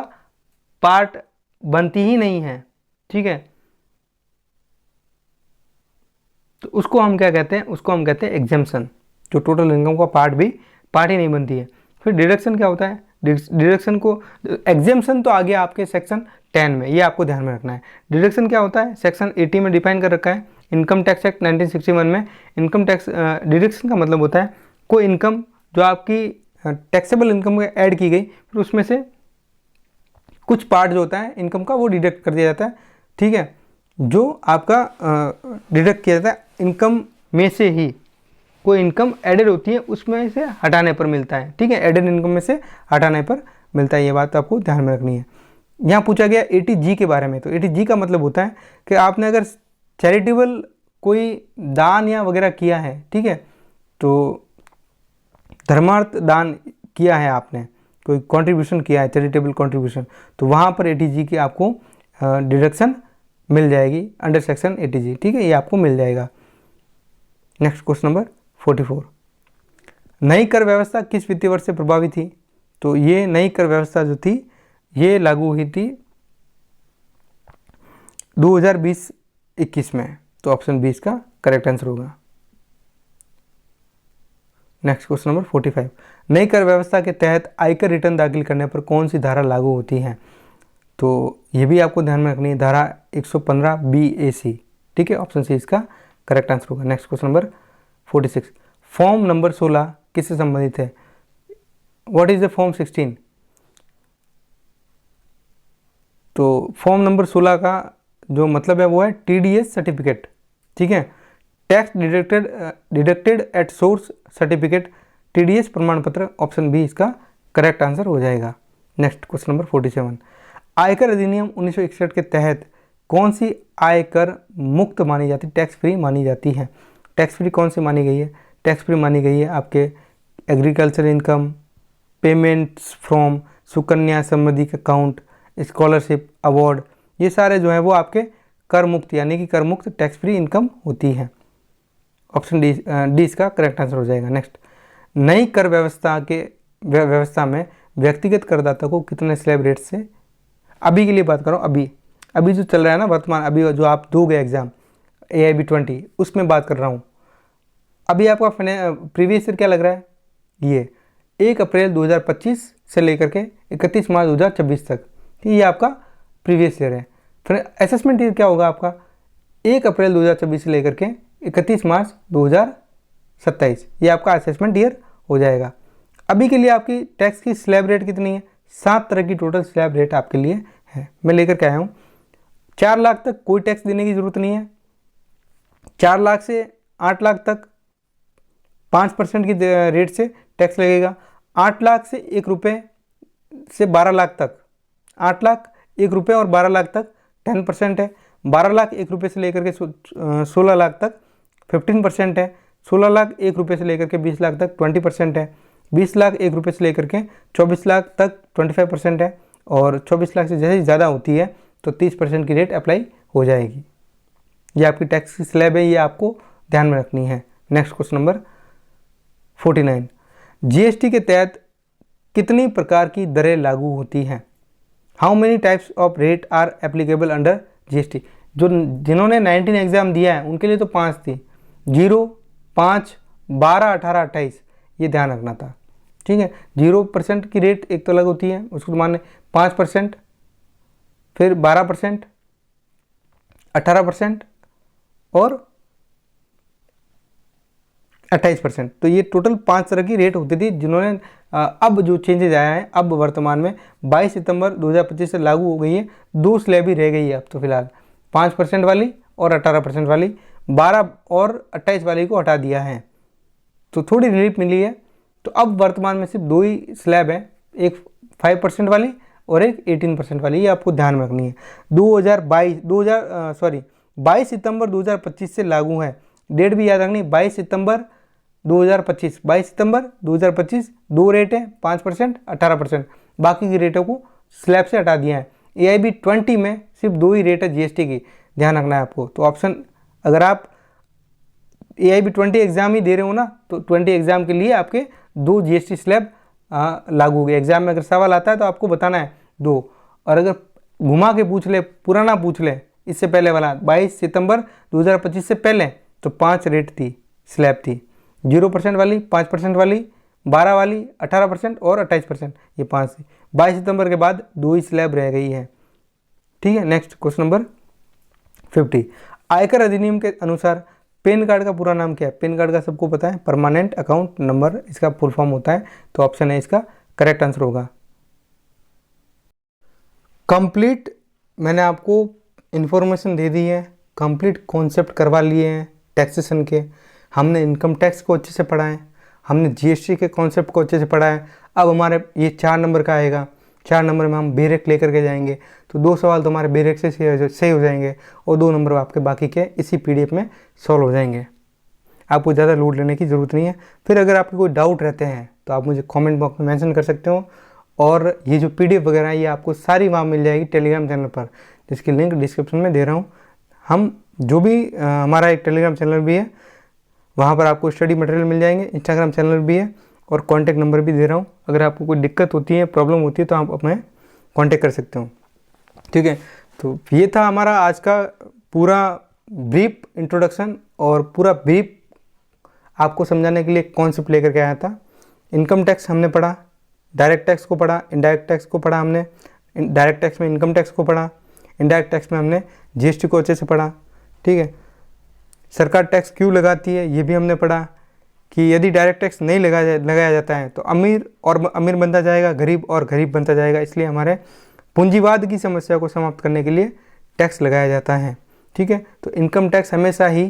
पार्ट बनती ही नहीं है, ठीक है, तो उसको हम क्या कहते हैं? उसको हम कहते हैं एग्जेम्पशन, जो टोटल इनकम का पार्ट ही नहीं बनती है। फिर डिडक्शन क्या होता है? डिडक्शन को, एग्जेम्पशन तो आ गया आपके सेक्शन 10 में, ये आपको ध्यान में रखना है। डिडक्शन क्या होता है? सेक्शन 80 में डिफाइन कर रखा है, इनकम टैक्स एक्ट 1961 में। इनकम टैक्स डिडक्शन का मतलब होता है कोई इनकम जो आपकी टैक्सेबल इनकम में ऐड की गई, फिर उसमें से कुछ पार्ट जो होता है इनकम का वो डिडक्ट कर दिया जाता है, ठीक है, जो आपका डिडक्ट किया जाता है इनकम में से ही, कोई इनकम एडेड होती है उसमें से हटाने पर मिलता है, ठीक है, एडेड इनकम में से हटाने पर मिलता है, ये बात आपको ध्यान में रखनी है। यहाँ पूछा गया 80G के बारे में, तो 80G का मतलब होता है कि आपने अगर चैरिटेबल कोई दान या वगैरह किया है, ठीक है, तो धर्मार्थ दान किया है आपने, कोई कंट्रीब्यूशन किया है, चैरिटेबल कंट्रीब्यूशन, तो वहाँ पर 80G की आपको डिडक्शन मिल जाएगी अंडर सेक्शन 80G, ठीक है, ये आपको मिल जाएगा। नेक्स्ट क्वेश्चन नंबर 44, नई कर व्यवस्था किस वित्तीय वर्ष से प्रभावी थी? तो ये नई कर व्यवस्था जो थी ये लागू हुई थी 2020-21 में, तो ऑप्शन 20 का करेक्ट आंसर होगा। नेक्स्ट क्वेश्चन नंबर 45, नई कर व्यवस्था के तहत आयकर रिटर्न दाखिल करने पर कौन सी धारा लागू होती है? तो ये भी आपको ध्यान में रखनी है, धारा 115BAC, ठीक है, ऑप्शन सी इसका करेक्ट आंसर होगा। Next question number 46, form number 16 किससे संबंधित है? What is the form 16? तो फॉर्म नंबर 16 का जो मतलब है वो है TDS सर्टिफिकेट, ठीक है, tax deducted at source certificate, TDS प्रमाण पत्र, ऑप्शन बी इसका करेक्ट आंसर हो जाएगा। नेक्स्ट क्वेश्चन नंबर 47, आयकर अधिनियम 1961 के तहत कौन सी आयकर मुक्त मानी जाती, टैक्स फ्री मानी जाती है? टैक्स फ्री कौन सी मानी गई है? टैक्स फ्री मानी गई है आपके agriculture income, payments from Sukanya Samriddhi account, scholarship, award, ये सारे जो हैं वो आपके कर मुक्त, यानी कि कर मुक्त टैक्स फ्री इनकम होती है। ऑप्शन डी इसका करेक्ट आंसर हो जाएगा। नेक्स्ट, नई कर व्यवस्था में व्यक्तिगत करदाता को कितने स्लैब रेट से, अभी के लिए बात करो, अभी जो चल रहा है ना वर्तमान, अभी जो आप दोगे एग्जाम AIB 20 उसमें बात कर रहा हूँ। अभी आपका प्रीवियस ईयर क्या लग रहा है? ये 1 अप्रैल 2025 से लेकर के 31 मार्च 2026 तक, ये आपका प्रीवियस ईयर है। फिर असेसमेंट ईयर क्या होगा आपका? 1 अप्रैल 2024 से लेकर के 31 मार्च 2027, ये आपका असेसमेंट ईयर हो जाएगा। अभी के लिए आपकी टैक्स की स्लैब रेट कितनी है? 7 तरह की टोटल स्लैब रेट आपके लिए है, मैं लेकर के आया हूँ। 4 लाख तक कोई टैक्स देने की ज़रूरत नहीं है, 4 लाख से 8 लाख तक 5% की रेट से टैक्स लगेगा, 8 लाख से 1 रुपये से 12 लाख तक, 8 लाख 1 रुपये और 12 लाख तक 10% है, 12 लाख 1 रुपये से लेकर के 16 लाख तक 15% है, 16 लाख 1 रुपये से लेकर के 20 लाख तक 20% है, 20 लाख 1 रुपये से लेकर के 24 लाख तक 25% है, और 24 लाख से जैसे ज़्यादा होती है तो 30% की रेट अप्लाई हो जाएगी। ये आपकी टैक्स की स्लैब है, ये आपको ध्यान में रखनी है। नेक्स्ट क्वेश्चन नंबर 49, GST के तहत कितनी प्रकार की दरें लागू होती हैं? How many types of rate are applicable under GST? जिन्होंने 19 एग्जाम दिया है उनके लिए तो 5 थी, 0, 5, 12, 18, 28, ये ध्यान रखना था, ठीक है। 0% की रेट एक तो अलग होती है, उसको माने 5%, फिर 12%, 18% और 28%, तो ये टोटल 5 तरह की रेट होती थी, जिन्होंने अब जो चेंजेज आया है, अब वर्तमान में 22 सितंबर 2025 से लागू हो गई है। 2 स्लैब ही रह गई है अब तो फिलहाल, 5% वाली और 18% वाली, 12 और 28 वाली को हटा दिया है, तो थोड़ी रिलीफ मिली है। तो अब वर्तमान में सिर्फ 2 ही स्लैब हैं, एक 5% वाली और एक 18% वाली, ये आपको ध्यान में रखनी है। 22 सितंबर 2025 से लागू है, डेट भी याद रखनी, 22 सितंबर 2025, 22 सितंबर 2025, 2 रेट है, 5%, 18%, बाकी की रेटों को स्लैब से हटा दिया है। AIB 20 में सिर्फ 2 ही रेट है GST की, ध्यान रखना है आपको। तो ऑप्शन, अगर आप AIB 20 एग्जाम ही दे रहे हो ना, तो 20 एग्जाम के लिए आपके 2 GST स्लैब लागू हो गए। एग्जाम में अगर सवाल आता है तो आपको बताना है 2, और अगर घुमा के पूछ ले, पुराना पूछ ले, इससे पहले वाला 22 सितंबर 2025 से पहले, तो 5 रेट थी, स्लैब थी, 0% वाली, 5% वाली, 12 वाली, 18% और 28%, ये 5 थी। 22 सितंबर के बाद 2 ही स्लैब रह गई है, ठीक है। नेक्स्ट क्वेश्चन नंबर 50, आयकर अधिनियम के अनुसार पैन कार्ड का पूरा नाम क्या है? पैन कार्ड का सबको पता है, परमानेंट अकाउंट नंबर इसका फुल फॉर्म होता है, तो ऑप्शन है इसका करेक्ट आंसर होगा। कंप्लीट मैंने आपको इन्फॉर्मेशन दे दी है, कंप्लीट कॉन्सेप्ट करवा लिए हैं टैक्सेशन के, हमने इनकम टैक्स को अच्छे से पढ़ा है, हमने जीएसटी के कॉन्सेप्ट को अच्छे से पढ़ा है। अब हमारे ये 4 नंबर का आएगा, 4 नंबर में हम बेरेक लेकर के जाएंगे, तो 2 सवाल तो हमारे बेरेक से सही हो जाएंगे और 2 नंबर आपके बाकी के इसी पीडीएफ में सॉल्व हो जाएंगे। आपको ज़्यादा लोड लेने की ज़रूरत नहीं है। फिर अगर आपके कोई डाउट रहते हैं तो आप मुझे कमेंट बॉक्स में मेंशन कर सकते हो, और ये जो पीडीएफ वगैरह है ये आपको सारी वहाँ मिल जाएगी टेलीग्राम चैनल पर, जिसकी लिंक डिस्क्रिप्शन में दे रहा हूँ। हम जो भी हमारा एक टेलीग्राम चैनल भी है, वहाँ पर आपको स्टडी मटेरियल मिल जाएंगे, इंस्टाग्राम चैनल भी है और कॉन्टैक्ट नंबर भी दे रहा हूँ। अगर आपको कोई दिक्कत होती है, प्रॉब्लम होती है तो आप हमें कॉन्टैक्ट कर सकते हो, ठीक है। तो ये था हमारा आज का पूरा ब्रीफ इंट्रोडक्शन और पूरा ब्रीफ आपको समझाने के लिए कॉन्सेप्ट लेकर के आया था। इनकम टैक्स हमने पढ़ा, डायरेक्ट टैक्स को पढ़ा, इनडायरेक्ट टैक्स को पढ़ा हमने, डायरेक्ट टैक्स में इनकम टैक्स को पढ़ा, इनडायरेक्ट टैक्स में हमने जीएसटी को अच्छे से पढ़ा, ठीक है। सरकार टैक्स क्यों लगाती है ये भी हमने पढ़ा, कि यदि डायरेक्ट टैक्स नहीं लगाया जाता है तो अमीर और अमीर बनता जाएगा, गरीब और गरीब बनता जाएगा। इसलिए हमारे पूंजीवाद की समस्या को समाप्त करने के लिए टैक्स लगाया जाता है, ठीक है। तो इनकम टैक्स हमेशा ही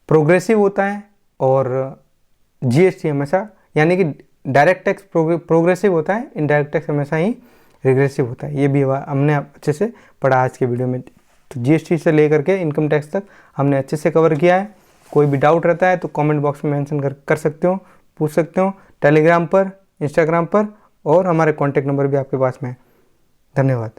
प्रोग्रेसिव होता है और जीएसटी हमेशा, यानी कि डायरेक्ट टैक्स प्रोग्रेसिव होता है, इनडायरेक्ट टैक्स हमेशा ही रिग्रेसिव होता है। ये भी हमने अच्छे से पढ़ा आज के वीडियो में। तो जीएसटी से लेकर के इनकम टैक्स तक हमने अच्छे से कवर किया है। कोई भी डाउट रहता है तो कमेंट बॉक्स में मेंशन कर सकते हो, पूछ सकते हो, टेलीग्राम पर, इंस्टाग्राम पर, और हमारे कॉन्टैक्ट नंबर भी आपके पास में है। धन्यवाद।